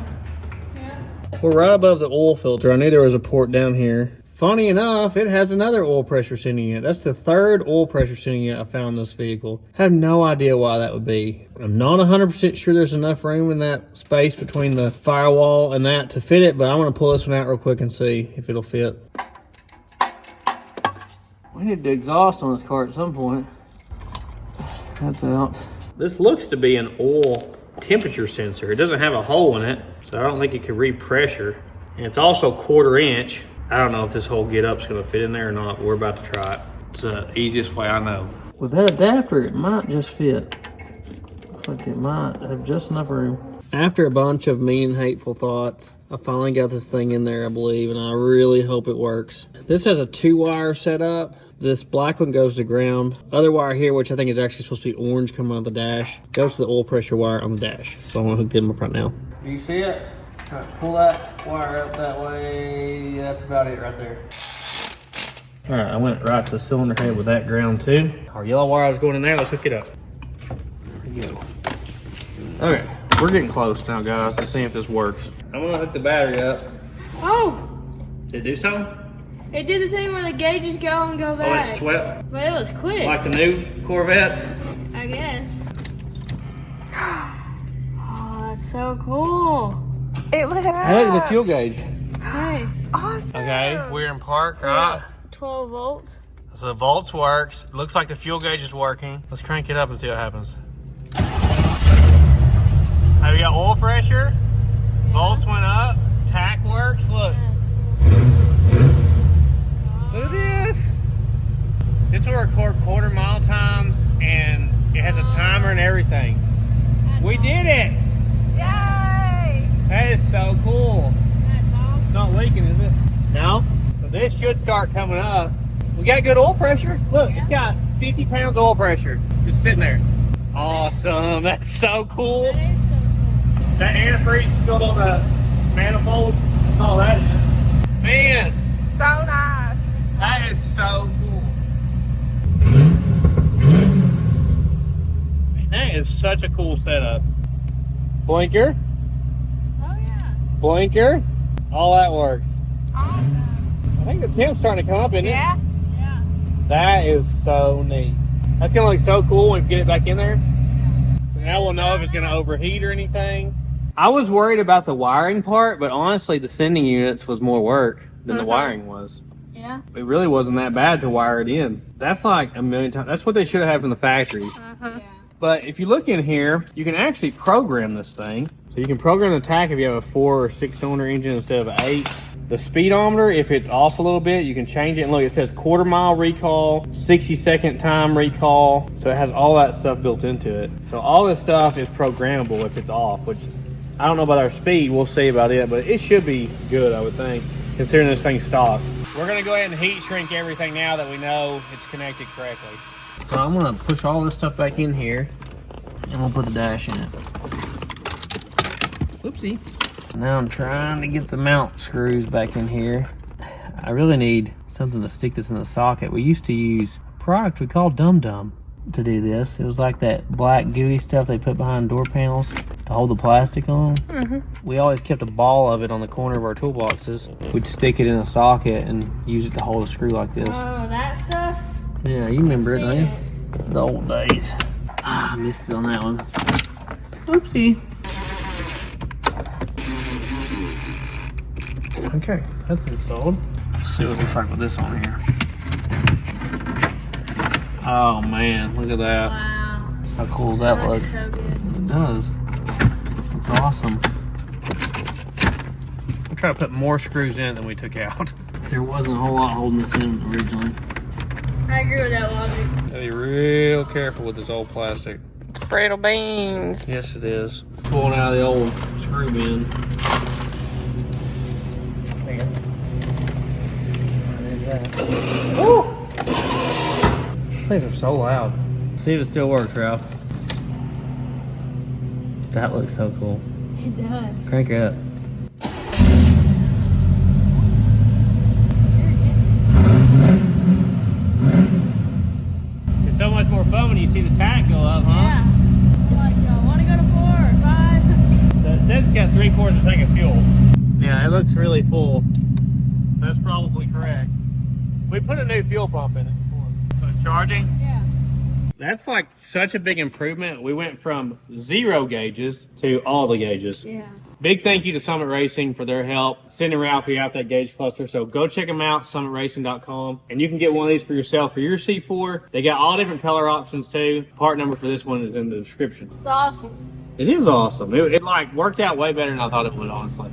Yeah. We're right above the oil filter. I knew there was a port down here. Funny enough, it has another oil pressure sending unit. That's the third oil pressure sending unit I found in this vehicle. I have no idea why that would be. I'm not 100% sure there's enough room in that space between the firewall and that to fit it, but I'm gonna pull this one out real quick and see if it'll fit. We need to exhaust on this car at some point. That's out. This looks to be an oil temperature sensor. It doesn't have a hole in it, so I don't think it could read pressure. And it's also 1/4 inch. I don't know if this whole get up's gonna fit in there or not, but we're about to try it. It's the easiest way I know. With that adapter, it might just fit. Looks like it might have just enough room. After a bunch of mean and hateful thoughts, I finally got this thing in there, I believe, and I really hope it works. This has a 2-wire setup. This black one goes to ground. Other wire here, which I think is actually supposed to be orange coming out of the dash, goes to the oil pressure wire on the dash. So I'm gonna hook them up right now. Do you see it? Try to pull that wire out that way. That's about it right there. All right, I went right to the cylinder head with that ground too. Our yellow wire is going in there. Let's hook it up. There we go. Okay, we're getting close now, guys, to see if this works. I'm gonna hook the battery up. Oh, Did it do something? it did the thing where the gauges go and go Oh, back. it swept But it was quick, like the new Corvettes. I guess. Oh, that's so cool. It lit up. Hey, the fuel gauge. Hey, Awesome. Okay, we're in park, right? 12 volts. So the volts works. Looks like the fuel gauge is working. Let's crank it up and see what happens. Have we got oil pressure? Volts went up. Tack works. Look. Look at this. This will record 1/4 mile times, and it has a timer and everything. We did it. Yay! That is so cool. That's awesome. It's not leaking, is it? No. So this should start coming up. We got good oil pressure. Look, it's got 50 pounds oil pressure just sitting there. Awesome. That's so cool. That is so cool. That antifreeze spilled on the manifold. That's all that is. Man, So nice. that is so cool. Man, that is such a cool setup. Blinker, Oh, yeah. blinker, all that works. Awesome. I think the temp's starting to come up, isn't it? Yeah. Yeah. That is so neat. That's gonna look so cool when we get it back in there. So now we'll know if it's gonna overheat or anything. I was worried about the wiring part, but honestly, the sending units was more work than the wiring was. Yeah. It really wasn't that bad to wire it in. That's like a million times. That's what they should have had from the factory. Yeah. But if you look in here, you can actually program this thing. So you can program the tach if you have a 4 or 6 cylinder engine instead of an 8. The speedometer, if it's off a little bit, you can change it. And look, it says 1/4 mile recall, 60-second time recall. So it has all that stuff built into it. So all this stuff is programmable if it's off, which I don't know about our speed. We'll see about it, but it should be good, I would think, considering this thing's stock. We're gonna go ahead and heat shrink everything now that we know it's connected correctly. So I'm gonna push all this stuff back in here and we'll put the dash in it. Whoopsie. Now I'm trying to get the mount screws back in here. I really need something to stick this in the socket. We used to use a product we call Dum Dum to do this. It was like that black gooey stuff they put behind door panels to hold the plastic on. We always kept a ball of it on the corner of our toolboxes. We'd stick it in a socket and use it to hold a screw like this. Oh, that stuff? Yeah, you remember it, don't you? Seen The old days. Ah, I missed it on that one. Oopsie. Okay, that's installed. Let's see what it looks like with this on here. Oh man, look at that. Wow. How cool does that That look? looks so good. It does. It's awesome. We're trying to put more screws in than we took out. There wasn't a whole lot holding this in originally. I agree with that logic. Gotta be real careful with this old plastic. Brittle beans. Yes, it is. Pulling out of the old screw bin. There. that. Woo! These things are so loud. See if it still works, Ralph. That looks so cool. It does. Crank it up. It's so much more fun when you see the tag go up, huh? Yeah. Like, want to go to 4 or 5? So it says it's got 3/4 of a tank of fuel. Yeah, it looks really full. That's probably correct. We put a new fuel pump in it before. So it's charging? Yeah. That's like such a big improvement. We went from 0 gauges to all the gauges. Yeah. Big thank you to Summit Racing for their help sending Ralphie out that gauge cluster. So go check them out, summitracing.com, and you can get one of these for yourself for your C4. They got all different color options too. Part number for this one is in the description. It's awesome. It is awesome. It like worked out way better than I thought it would, honestly.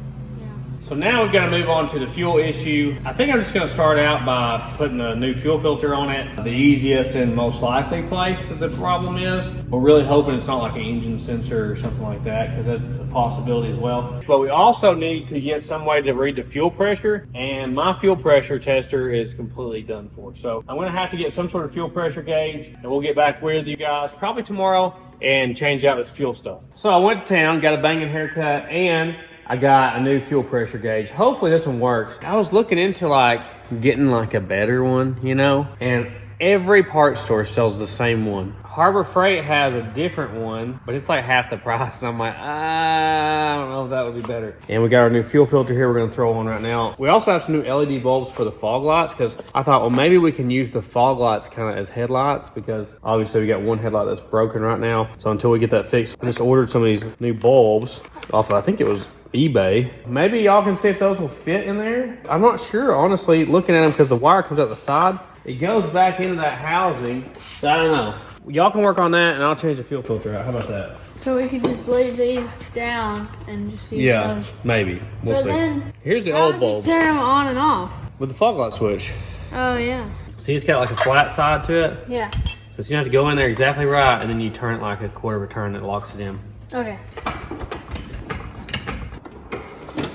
So now we've got to move on to the fuel issue. I think I'm just going to start out by putting a new fuel filter on it. The easiest and most likely place that the problem is. We're really hoping it's not like an engine sensor or something like that, because that's a possibility as well. But we also need to get some way to read the fuel pressure, and my fuel pressure tester is completely done for. So I'm going to have to get some sort of fuel pressure gauge, and we'll get back with you guys probably tomorrow and change out this fuel stuff. So I went to town, got a banging haircut, and I got a new fuel pressure gauge. Hopefully this one works. I was looking into like getting like a better one, you know, and every parts store sells the same one. Harbor Freight has a different one, but it's like half the price. And I'm like, I don't know if that would be better. And we got our new fuel filter here we're gonna throw on right now. We also have some new LED bulbs for the fog lights, because I thought, well, maybe we can use the fog lights kind of as headlights, because obviously we got one headlight that's broken right now. So until we get that fixed, I just ordered some of these new bulbs off of, I think it was eBay. Maybe y'all can see if those will fit in there. I'm not sure, honestly, looking at them, because the wire comes out the side. It goes back into that housing, so I don't know. Y'all can work on that, and I'll change the fuel filter out. How about that? So we could just leave these down and just use those. Maybe. We'll But see. then, Here's the how old would you bulbs turn them on and off? with the fog light switch. Oh, yeah. See, it's got like a flat side to it. Yeah. So you have to go in there exactly right, and then you turn it like a quarter of a turn, and it locks it in. Okay.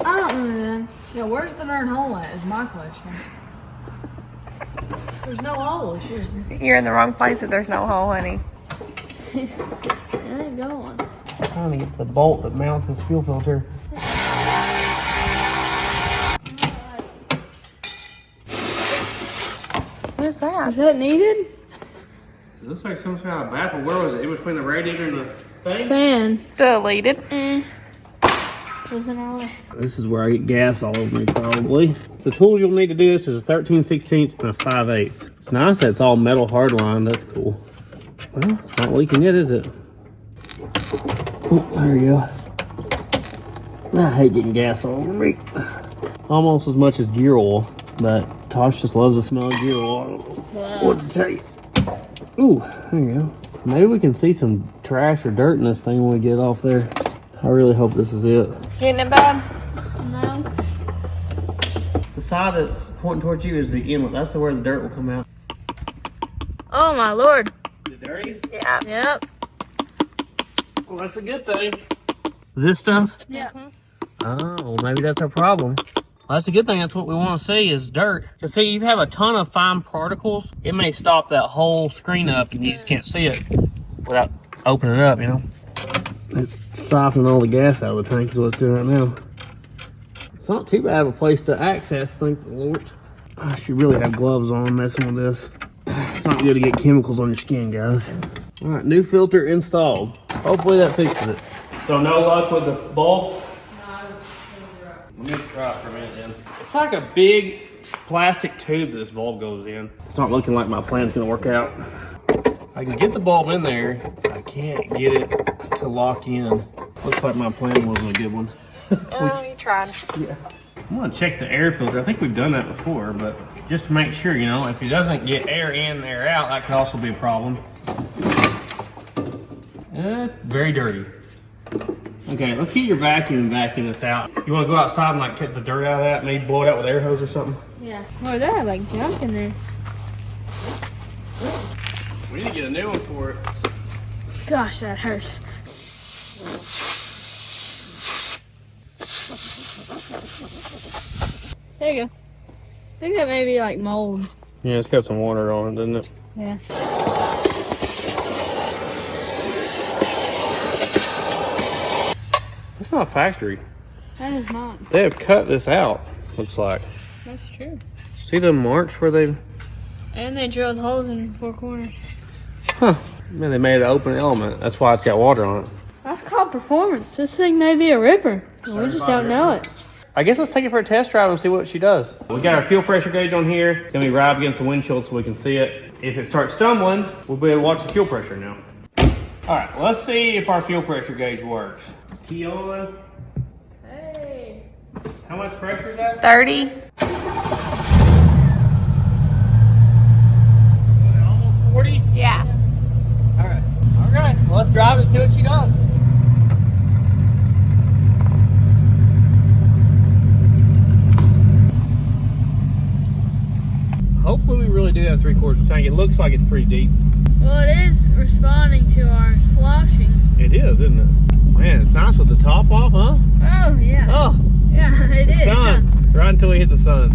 I don't know, man. Yeah, where's the darn hole at is my question. There's no hole. It's just... You're in the wrong place if there's no hole, honey. It ain't going. I'm trying to get the bolt that mounts this fuel filter. What is that? Is that needed? It looks like some kind of baffle. Where was it? In between the radiator and the thing? Fan. Deleted. Was in our way. This is where I get gas all over me, probably. The tools you'll need to do this is a 13/16 and a 5/8. It's nice that it's all metal hardline. That's cool. Well, it's not leaking yet, is it? Oh, there we go. I hate getting gas all over me. Almost as much as gear oil, but Tosh just loves the smell of gear oil. I don't know what to tell you. Ooh, there you go. Maybe we can see some trash or dirt in this thing when we get off there. I really hope this is it. Getting it, bud? No. The side that's pointing towards you is the inlet. That's where the dirt will come out. Oh, my Lord. Is it dirty? Yeah. Yep. Well, that's a good thing. This stuff? Yeah. Oh, well, maybe that's our problem. Well, that's a good thing. That's what we want to see is dirt. Because see, you have a ton of fine particles. It may stop that whole screen up and you just can't see it without opening it up, you know? It's siphoning all the gas out of the tank is what it's doing right now. It's not too bad of a place to access, thank the Lord. I should really have gloves on messing with this. It's not good to get chemicals on your skin, guys. All right, new filter installed. Hopefully that fixes it. So no luck with the bulbs? Let me try it for a minute then. It's like a big plastic tube that this bulb goes in. It's not looking like my plan's gonna work out. I can get the bulb in there, I can't get it to lock in. Looks like my plan wasn't a good one. Oh, you tried. Yeah. I'm gonna check the air filter. I think we've done that before, but just to make sure, you know, if it doesn't get air in, air out, that could also be a problem. It's very dirty. Okay, let's get your vacuum and vacuum this out. You wanna go outside and like get the dirt out of that, maybe blow it out with air hose or something? Yeah. Oh, there had like junk in there. We need to get a new one for it. Gosh, that hurts. There you go. think that may be like mold. Yeah, it's got some water on it, doesn't it? Yeah. It's not a factory. That is not. They have cut this out, looks like. That's true. See the marks where they... And they drilled holes in 4 corners. Huh. Man, they made an open element. That's why it's got water on it. That's called performance. This thing may be a ripper. We just don't know it. I guess let's take it for a test drive and see what she does. We got our fuel pressure gauge on here. It's gonna be right up against the windshield so we can see it. If it starts stumbling, we'll be able to watch the fuel pressure now. All right, let's see if our fuel pressure gauge works. Key on. Hey. How much pressure is that? 30. Almost 40? Yeah. All right. All right, well, let's drive it and see what she does. Hopefully we really do have 3/4 tank. It looks like it's pretty deep. Well, it is responding to our sloshing. It is, isn't it? Man, it's nice with the top off, huh? Oh, yeah. Oh, Yeah, it is. sun. Right until we hit the sun.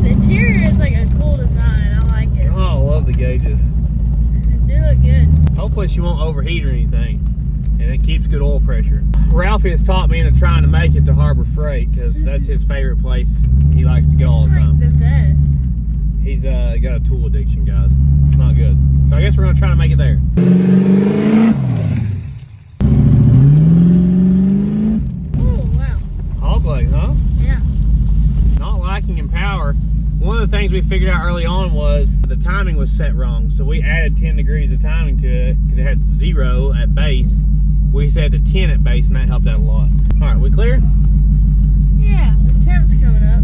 The interior is like a cool design. I like it. Oh, I love the gauges. They do look good. Hopefully she won't overheat or anything. And it keeps good oil pressure. Ralphie has taught me into trying to make it to Harbor Freight because that's his favorite place. He likes to go all the It's like time. the best. He's got a tool addiction, guys. It's not good. So I guess we're gonna try to make it there. Oh, wow. Hog leg, huh? Yeah. Not lacking in power. One of the things we figured out early on was the timing was set wrong. So we added 10 degrees of timing to it because it had 0 at base. We set it to 10 at base and that helped out a lot. All right, we clear? Yeah, the temp's coming up.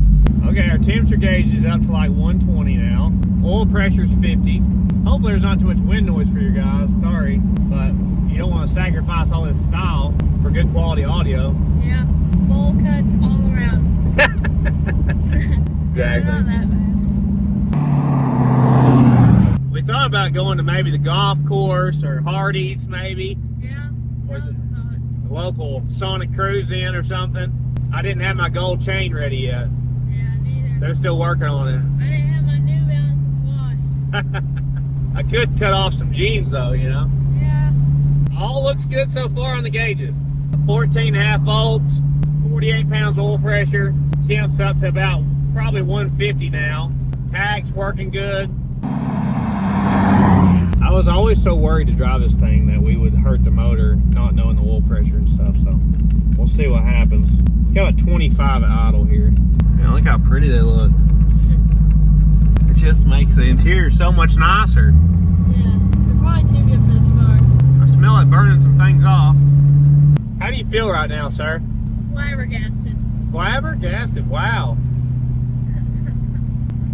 Okay, our temperature gauge is up to like 120 now. Oil pressure's 50. Hopefully there's not too much wind noise for you guys, sorry. But you don't want to sacrifice all this style for good quality audio. Yeah, bowl cuts all around. Exactly. Not that bad. We thought about going to maybe the golf course or Hardee's maybe. Yeah, Or that was a thought. The local Sonic Cruise Inn or something. I didn't have my gold chain ready yet. Yeah, neither. They're still working on it. I didn't have my New Balances washed. I could cut off some jeans though, you know. Yeah. All looks good so far on the gauges. 14.5 volts, 48 pounds oil pressure. Temps up to about probably 150 now. Tag's working good. I was always so worried to drive this thing that we would hurt the motor not knowing the oil pressure and stuff, so we'll see what happens. Got a 25 at idle here. Man, look how pretty they look. It just makes the interior so much nicer. Yeah, they're probably too good for this car. I smell it burning some things off. How do you feel right now, sir? Flabbergasted. Flabbergasted, wow.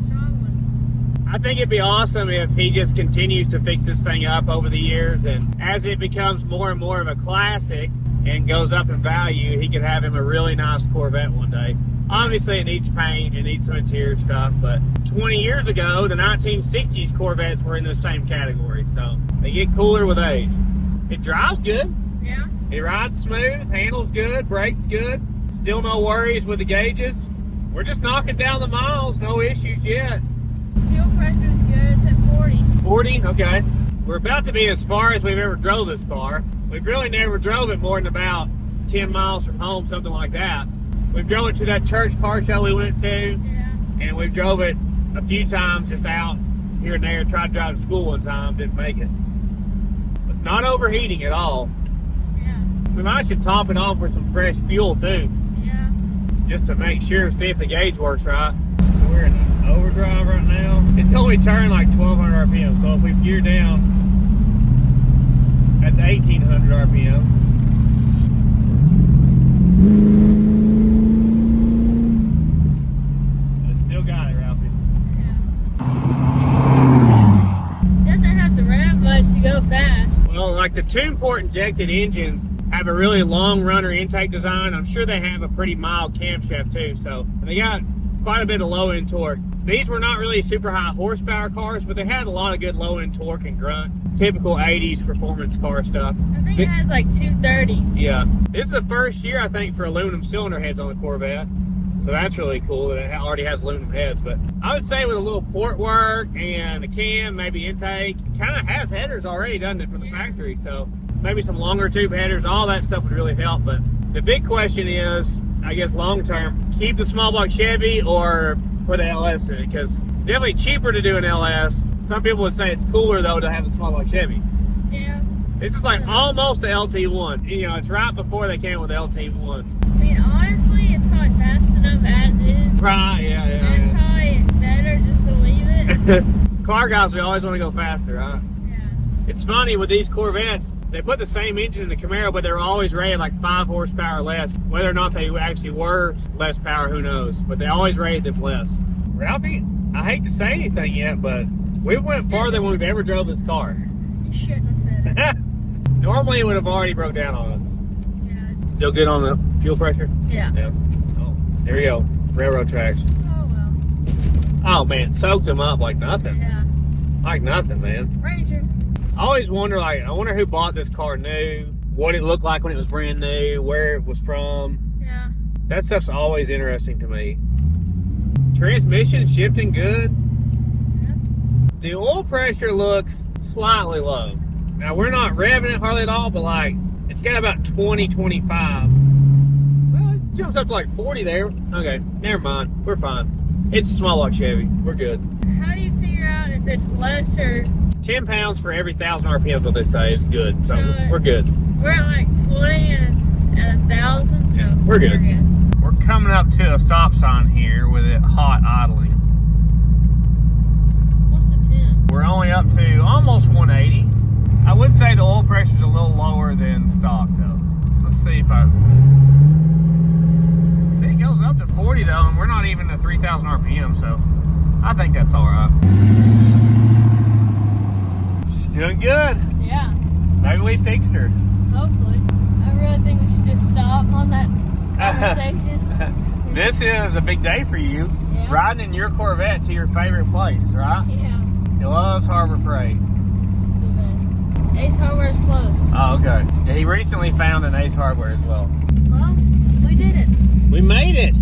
Strong one. I think it'd be awesome if he just continues to fix this thing up over the years, and as it becomes more and more of a classic and goes up in value, he could have him a really nice Corvette one day. Obviously it needs paint, it needs some interior stuff, but 20 years ago, the 1960s Corvettes were in the same category, so they get cooler with age. It drives good. Yeah. It rides smooth, handles good, brakes good. Still no worries with the gauges. We're just knocking down the miles, no issues yet. Fuel pressure's good. It's at 40. 40, okay. We're about to be as far as we've ever drove this car. We've really never drove it more than about 10 miles from home, something like that. We've drove it to that church car show we went to, Yeah. and we've drove it a few times just out here and there. Tried to drive to school one time, didn't make it. It's not overheating at all. Yeah. We might should top it off with some fresh fuel too, Yeah. just to make sure, see if the gauge works right. So we're in overdrive right now. It's only turned like 1200 RPM, so if we gear down, that's 1800 RPM. It's still got it, Ralphie. Doesn't have to rev much to go fast. Well, like the two port injected engines have a really long runner intake design. I'm sure they have a pretty mild camshaft too, so they got quite a bit of low end torque. These were not really super high horsepower cars, but they had a lot of good low-end torque and grunt. Typical 80s performance car stuff. I think it has like 230. Yeah. This is the first year, I think, for aluminum cylinder heads on the Corvette. So that's really cool that it already has aluminum heads. But I would say with a little port work and the cam, maybe intake, kind of has headers already, doesn't it, from the factory? So maybe some longer tube headers, all that stuff would really help. But the big question is, I guess long term, keep the small block Chevy or put an LS in it, because it's definitely cheaper to do an LS. Some people would say it's cooler though to have the small block Chevy. Yeah. This is like almost the LT1. You know, it's right before they came with the LT1s. I mean, honestly, it's probably fast enough as is. Right, yeah. It's probably better just to leave it. Car guys, we always want to go faster, right? Yeah. It's funny with these Corvettes, they put the same engine in the Camaro, but they're always rated like 5 horsepower less. Whether or not they actually were less power, who knows? But they always rated them less. Ralphie, I hate to say anything yet, but we went farther than we've ever drove this car. You shouldn't have said it. Normally it would have already broke down on us. Yeah. It's, Still good on the fuel pressure? yeah. Yeah. Oh, there we go. Railroad tracks. Oh well. Oh man, soaked them up like nothing. Yeah. Like nothing, man. Ranger. I always wonder, like, I wonder who bought this car new, what it looked like when it was brand new, where it was from. Yeah. That stuff's always interesting to me. Transmission shifting good. Yeah. The oil pressure looks slightly low. Now, we're not revving it hardly at all, but like, it's got about 20, 25. Well, it jumps up to like 40 there. Okay, never mind. We're fine. It's a small block Chevy. We're good. How do you figure out if it's less or 10 pounds for every 1,000 RPMs, what they say is good. So So we're good. we're at like 20 and it's at 1,000? So Yeah, we're good. We're coming up to a stop sign here with it hot idling. What's the temp? We're only up to almost 180. I would say the oil pressure's a little lower than stock though. Let's see if I... See, it goes up to 40 though, and we're not even at 3,000 RPM, so I think that's all right. She's doing good. Yeah. Maybe we fixed her. Hopefully. I really think we should just stop on that conversation. This is a big day for you. Yeah. Riding in your Corvette to your favorite place, right? Yeah. He loves Harbor Freight. The best. Ace Hardware is close. Oh, okay. Yeah, he recently found an Ace Hardware as well. Well, we did it. We made it.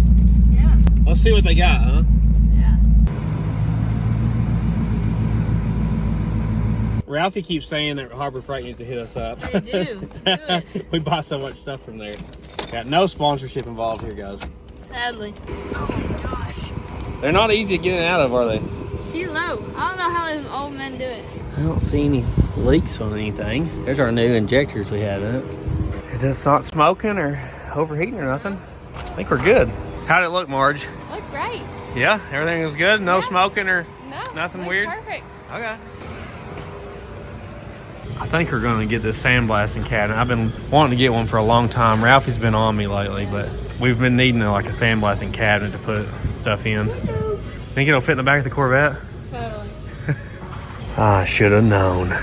Yeah. Let's see what they got, huh? Yeah. Ralphie keeps saying that Harbor Freight needs to hit us up. They do. Good. We buy so much stuff from there. Got no sponsorship involved here, guys. Sadly. Oh my gosh. They're not easy to get out of, are they? She low. I don't know how those old men do it. I don't see any leaks on anything. There's our new injectors we had in it. Is this not smoking or overheating or nothing? I think we're good. How'd it look, Marge? Look great. Yeah, everything was good? No smoking or No. nothing looks weird? Perfect. Okay. I think we're going to get this sandblasting cabinet. I've been wanting to get one for a long time. Ralphie's been on me lately, but we've been needing like a sandblasting cabinet to put stuff in. Think it'll fit in the back of the Corvette? Totally. I should have known.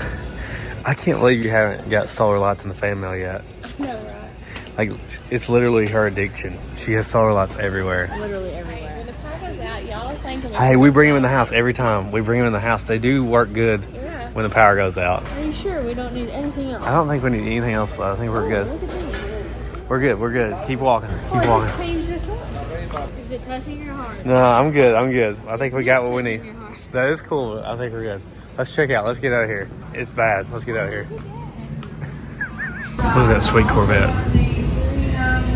I can't believe you haven't got solar lights in the fan mail yet. I know, right? Like, it's literally her addiction. She has solar lights everywhere. Literally everywhere. When the car goes out, y'all are thinking. Hey, we bring them in the house every time. We bring them in the house. They do work good Yeah. when the power goes out. Are you sure we don't need anything else? I don't think we need anything else, but I think we're good. Look at these. We're good. We're good. Keep walking. Keep walking. Change this one. Is it touching your heart? No, I'm good. I'm good. I think we It's got what we touching need. your heart. That is cool. But I think we're good. Let's check out. Let's get out of here. It's bad. Let's get out of here. Look at that sweet Corvette.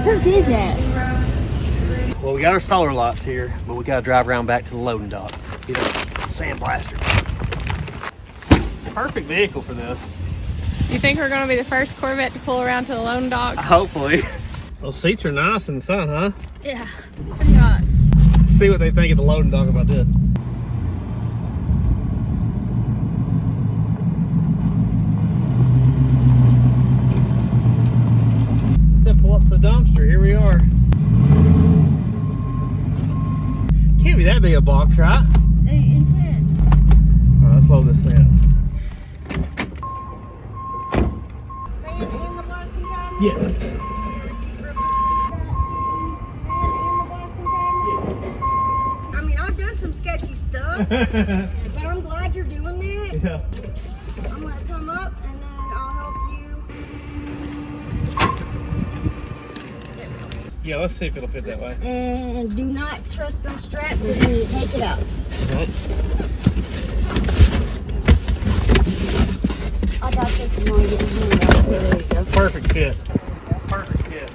Who did that? Well, we got our solar lights here, but we got to drive around back to the loading dock. Get a sandblaster. Perfect vehicle for this. You think we're going to be the first Corvette to pull around to the loan dock? Hopefully. Those seats are nice in the sun, huh? Yeah. Pretty hot. Let's see what they think of the loading dock about this. Let's pull up to the dumpster. Here we are. Can't be that big a box, right? It can. All right, let's load this in. Yeah. I mean, I've done some sketchy But I'm glad you're doing that. Yeah. I'm gonna come up and then I'll help you. Yeah, let's see if it'll fit that way. And do not trust them straps when you take it up. Right. I got this and want to get his hand out. There you go. Perfect fit. Perfect fit.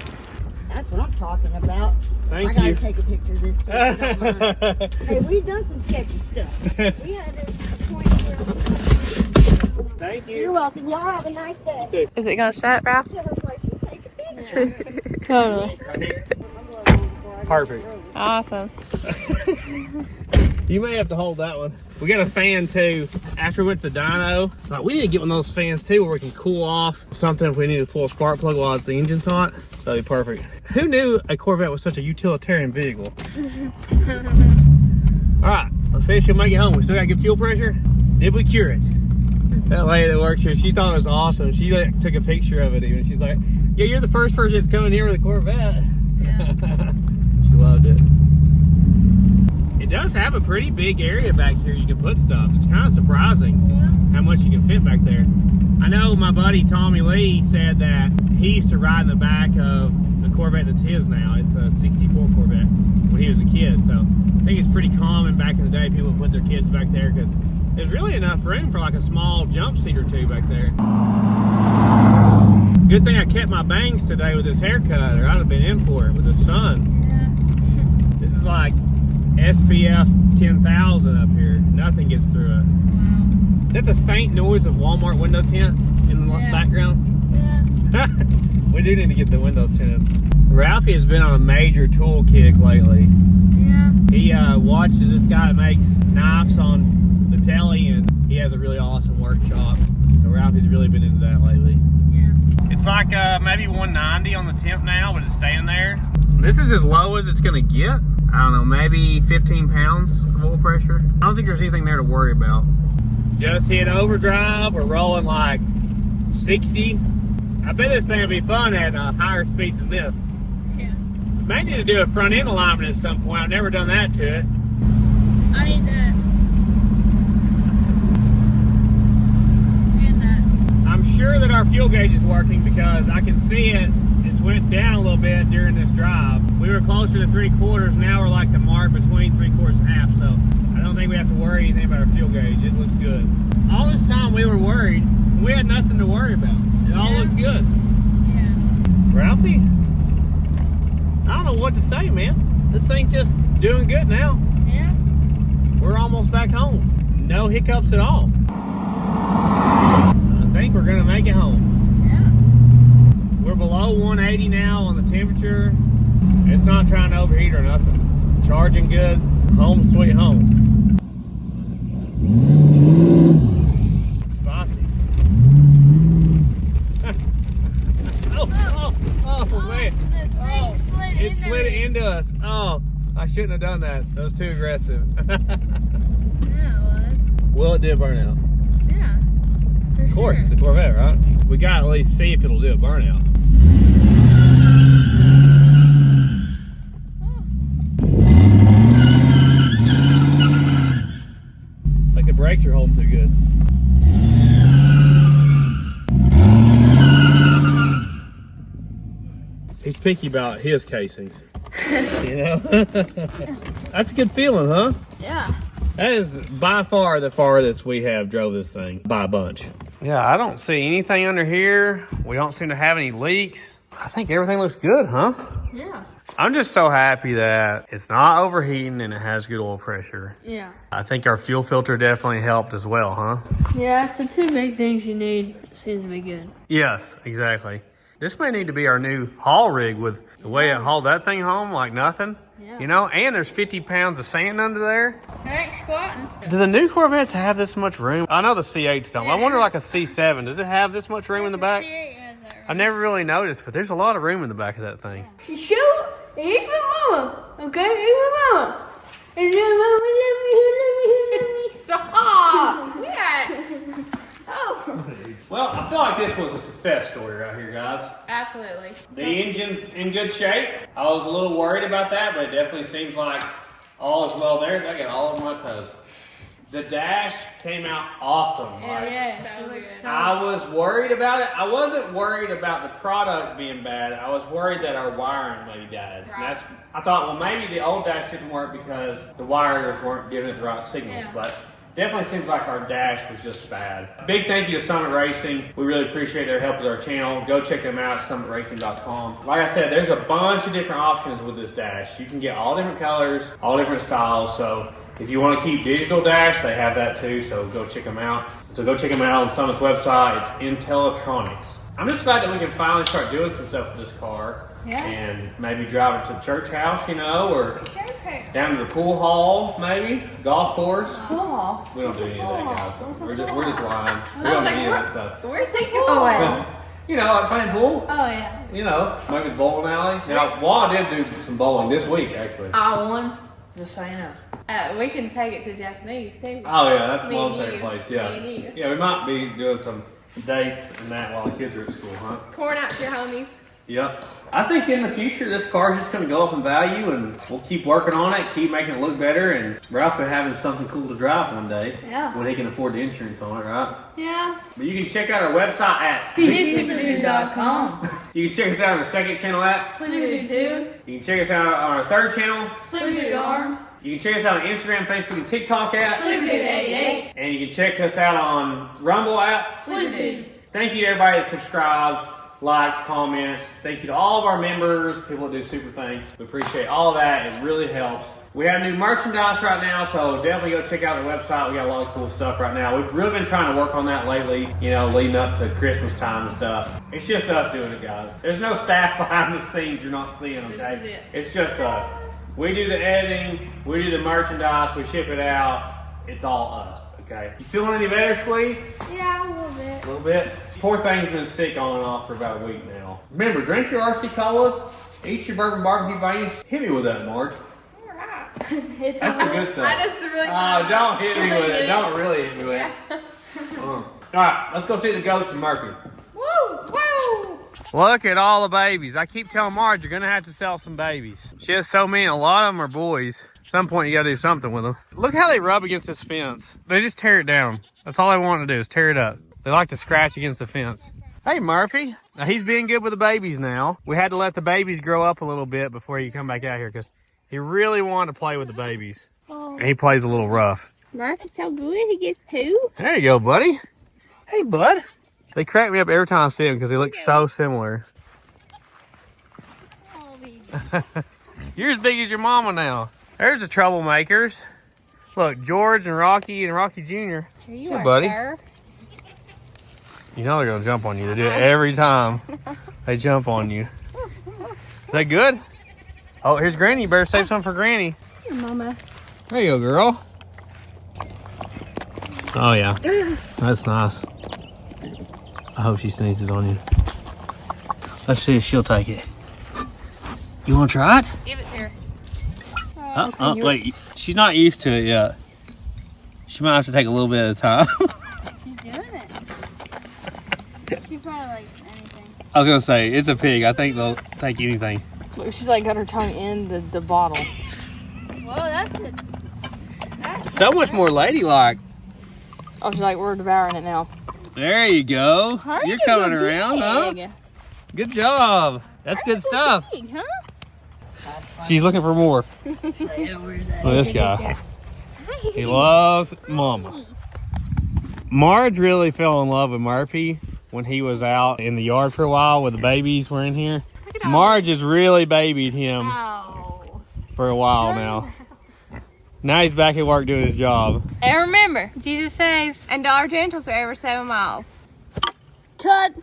That's what I'm talking about. Thank I gotta you. take a picture of this too. If you don't mind. Hey, we've done some sketchy stuff. We had a point here. Thank you. You're welcome. Y'all have a nice day. Is it gonna set, Ralph? It looks like she's taking pictures. Totally. Perfect. Awesome. You may have to hold that one. We got a fan too. After we went to the dyno, like we need to get one of those fans too where we can cool off something if we need to pull a spark plug while the engine's hot. That'd be perfect. Who knew a Corvette was such a utilitarian vehicle? All right, let's see if she'll make it home. We still got good fuel pressure. Did we cure it? That lady that works here, she thought it was awesome. She like, took a picture of it even. She's like, yeah, you're the first person that's coming here with a Corvette. Yeah. She loved it. It does have a pretty big area back here you can put stuff. It's kind of surprising how much you can fit back there. I know my buddy Tommy Lee said that he used to ride in the back of the Corvette that's his now. It's a 64 Corvette when he was a kid. So I think it's pretty common back in the day people would put their kids back there because there's really enough room for like a small jump seat or two back there. Good thing I kept my bangs today with this haircut or I'd have been in for it with the sun. Yeah. This is like SPF 10,000 up here. Nothing gets through it. Wow. Is that the faint noise of Walmart window tint in the background? Yeah. We do need to get the windows tinted. Ralphie has been on a major tool kick lately. Yeah. He watches this guy that makes knives on the telly and he has a really awesome workshop. So Ralphie's really been into that lately. Yeah. It's like maybe 190 on the temp now, but it's staying there. This is as low as it's gonna get. I don't know, maybe 15 pounds of oil pressure. I don't think there's anything there to worry about. Just hit overdrive. We're rolling like 60. I bet this thing will be fun at higher speeds than this. Yeah. May need to do a front end alignment at some point. I've never done that to it. I need that. And that. I'm sure that our fuel gauge is working because I can see it. It's went down a little bit during this drive. We were closer to 3/4. Now we're like the mark between 3/4 and half. So I don't think we have to worry anything about our fuel gauge. It looks good. All this time we were worried. We had nothing to worry about. It all looks good. Yeah. Ralphie, I don't know what to say, man. This thing's just doing good now. Yeah. We're almost back home. No hiccups at all. I think we're gonna make it home. Yeah. We're below 180 now on the temperature. It's not trying to overheat or nothing. Charging good. Home sweet home. Spicy. Oh man. The thing slid It into slid me. into us. Oh, I shouldn't have done that. That was too aggressive. Yeah, it was. Well, it did burn out. Yeah. For Of course, sure. it's a Corvette, right? We gotta at least see if it'll do a burnout. It's like the brakes are holding too good. He's picky about his casings. You know? That's a good feeling, huh? Yeah. That is by far the farthest we have drove this thing by a bunch. Yeah, I don't see anything under here. We don't seem to have any leaks. I think everything looks good, huh? Yeah. I'm just so happy that it's not overheating and it has good oil pressure. Yeah. I think our fuel filter definitely helped as well, huh? Yeah, it's the two big things you need. Seems to be good. Yes, exactly. This may need to be our new haul rig with the way it hauled that thing home like nothing. Yeah. You know, and there's 50 pounds of sand under there. I ain't squatting. Do the new Corvettes have this much room? I know the C8s don't. I wonder like a C7. Does it have this much room in the back? C8 has that, right? I never really noticed, but there's a lot of room in the back of that thing. Show, here's my mama. Okay, here's my mama. And then mama, let me stop. Yeah. Oh. Well, I feel like this was a success story right here, guys. Absolutely. The engine's in good shape. I was a little worried about that, but it definitely seems like all is well there. I got all of my toes. The dash came out awesome. Like, Yeah, she looks so I was worried about it. I wasn't worried about the product being bad. I was worried that our wiring may be bad. And I thought, well, maybe the old dash didn't work because the wires weren't giving it the right signals. But definitely seems like our dash was just bad. Big thank you to Summit Racing. We really appreciate their help with our channel. Go check them out at summitracing.com. Like I said, there's a bunch of different options with this dash. You can get all different colors, all different styles. So if you want to keep digital dash, they have that too. So go check them out. So go check them out on Summit's website. It's Intellectronics. I'm just glad that we can finally start doing some stuff with this car. Yeah. And maybe drive it to the church house, you know, or down to the pool hall, maybe, golf course. cool. We don't do any of that, guys. So we're just lying. We don't do any of that stuff. Where's it going? You know, like playing pool. Oh, yeah. You know, maybe the bowling alley. Now, Wall did do some bowling this week, actually. I won. Just so you know. We can take it to Japanese, too. Oh, yeah, that's Me Mom's and favorite you. place, yeah. Me and you. Yeah, we might be doing some dates and that while the kids are at school, huh? Pouring out to your homies. Yep. I think in the future, this car is just going to go up in value, and we'll keep working on it, keep making it look better, and Ralph will have him something cool to drive one day. Yeah. When he can afford the insurance on it, right? Yeah. But you can check out our website at PDSuperDude.com. You can check us out on our second channel app. Superdude 2. You can check us out on our third channel. Superdude Arm. You can check us out on Instagram, Facebook, and TikTok app. Superdude 88. And you can check us out on Rumble app. Superdude. Thank you to everybody that subscribes, likes, comments. Thank you to all of our members, people that do super things. We appreciate all of that. It really helps. We have new merchandise right now, so definitely go check out the website. We got a lot of cool stuff right now. We've really been trying to work on that lately, you know, leading up to Christmas time and stuff. It's just us doing it, guys. There's no staff behind the scenes you're not seeing, okay? This is it. It's just us. We do the editing, we do the merchandise, we ship it out. It's all us, okay? You feeling any better, Squeeze? Yeah, a little bit. A little bit. Poor thing's been sick on and off for about a week now. Remember, drink your RC colas, eat your bourbon barbecue veins. Hit me with that, Marge. It's That's the good stuff. I just really. Oh, don't hit me with it. Don't really hit me with it. All right, let's go see the goats and Murphy. Woo! Woo! Look at all the babies. I keep telling Marge you're gonna have to sell some babies. She has so many. A lot of them are boys. At some point, you gotta do something with them. Look how they rub against this fence. They just tear it down. That's all they want to do is tear it up. They like to scratch against the fence. Hey, Murphy. Now, he's being good with the babies now. We had to let the babies grow up a little bit before you come back out here because he really wanted to play with the babies. And he plays a little rough. Murphy's so good. He gets 2. There you go, buddy. Hey, bud. They crack me up every time I see them because they look so similar. You're as big as your mama now. There's the troublemakers. Look, George and Rocky Jr. Here you Hey, are, buddy. sir. You know they're going to jump on you. They do it every time. They jump on you. Is that good? Oh, here's Granny. You better save some for Granny. Here, Mama. There you go, girl. Oh, yeah. That's nice. I hope she sneezes on you. Let's see if she'll take it. You want to try it? Give it to her. Oh, wait. She's not used to it yet. She might have to take a little bit at a time. She's doing it. She probably likes anything. I was going to say, it's a pig. I think they'll take anything. Look, she's like got her tongue in the bottle. Whoa, that's it. So much more ladylike. Oh, she's like, we're devouring it now. There you go. You're coming around, huh? Good job. That's good stuff. Pig, huh? She's looking for more. Look at this guy. He loves Mama. Marge really fell in love with Murphy when he was out in the yard for a while when the babies were in here. Marge has really babied him for a while now. Now he's back at work doing his job. And remember, Jesus saves. And Dollar Generals are every 7 miles. Cut.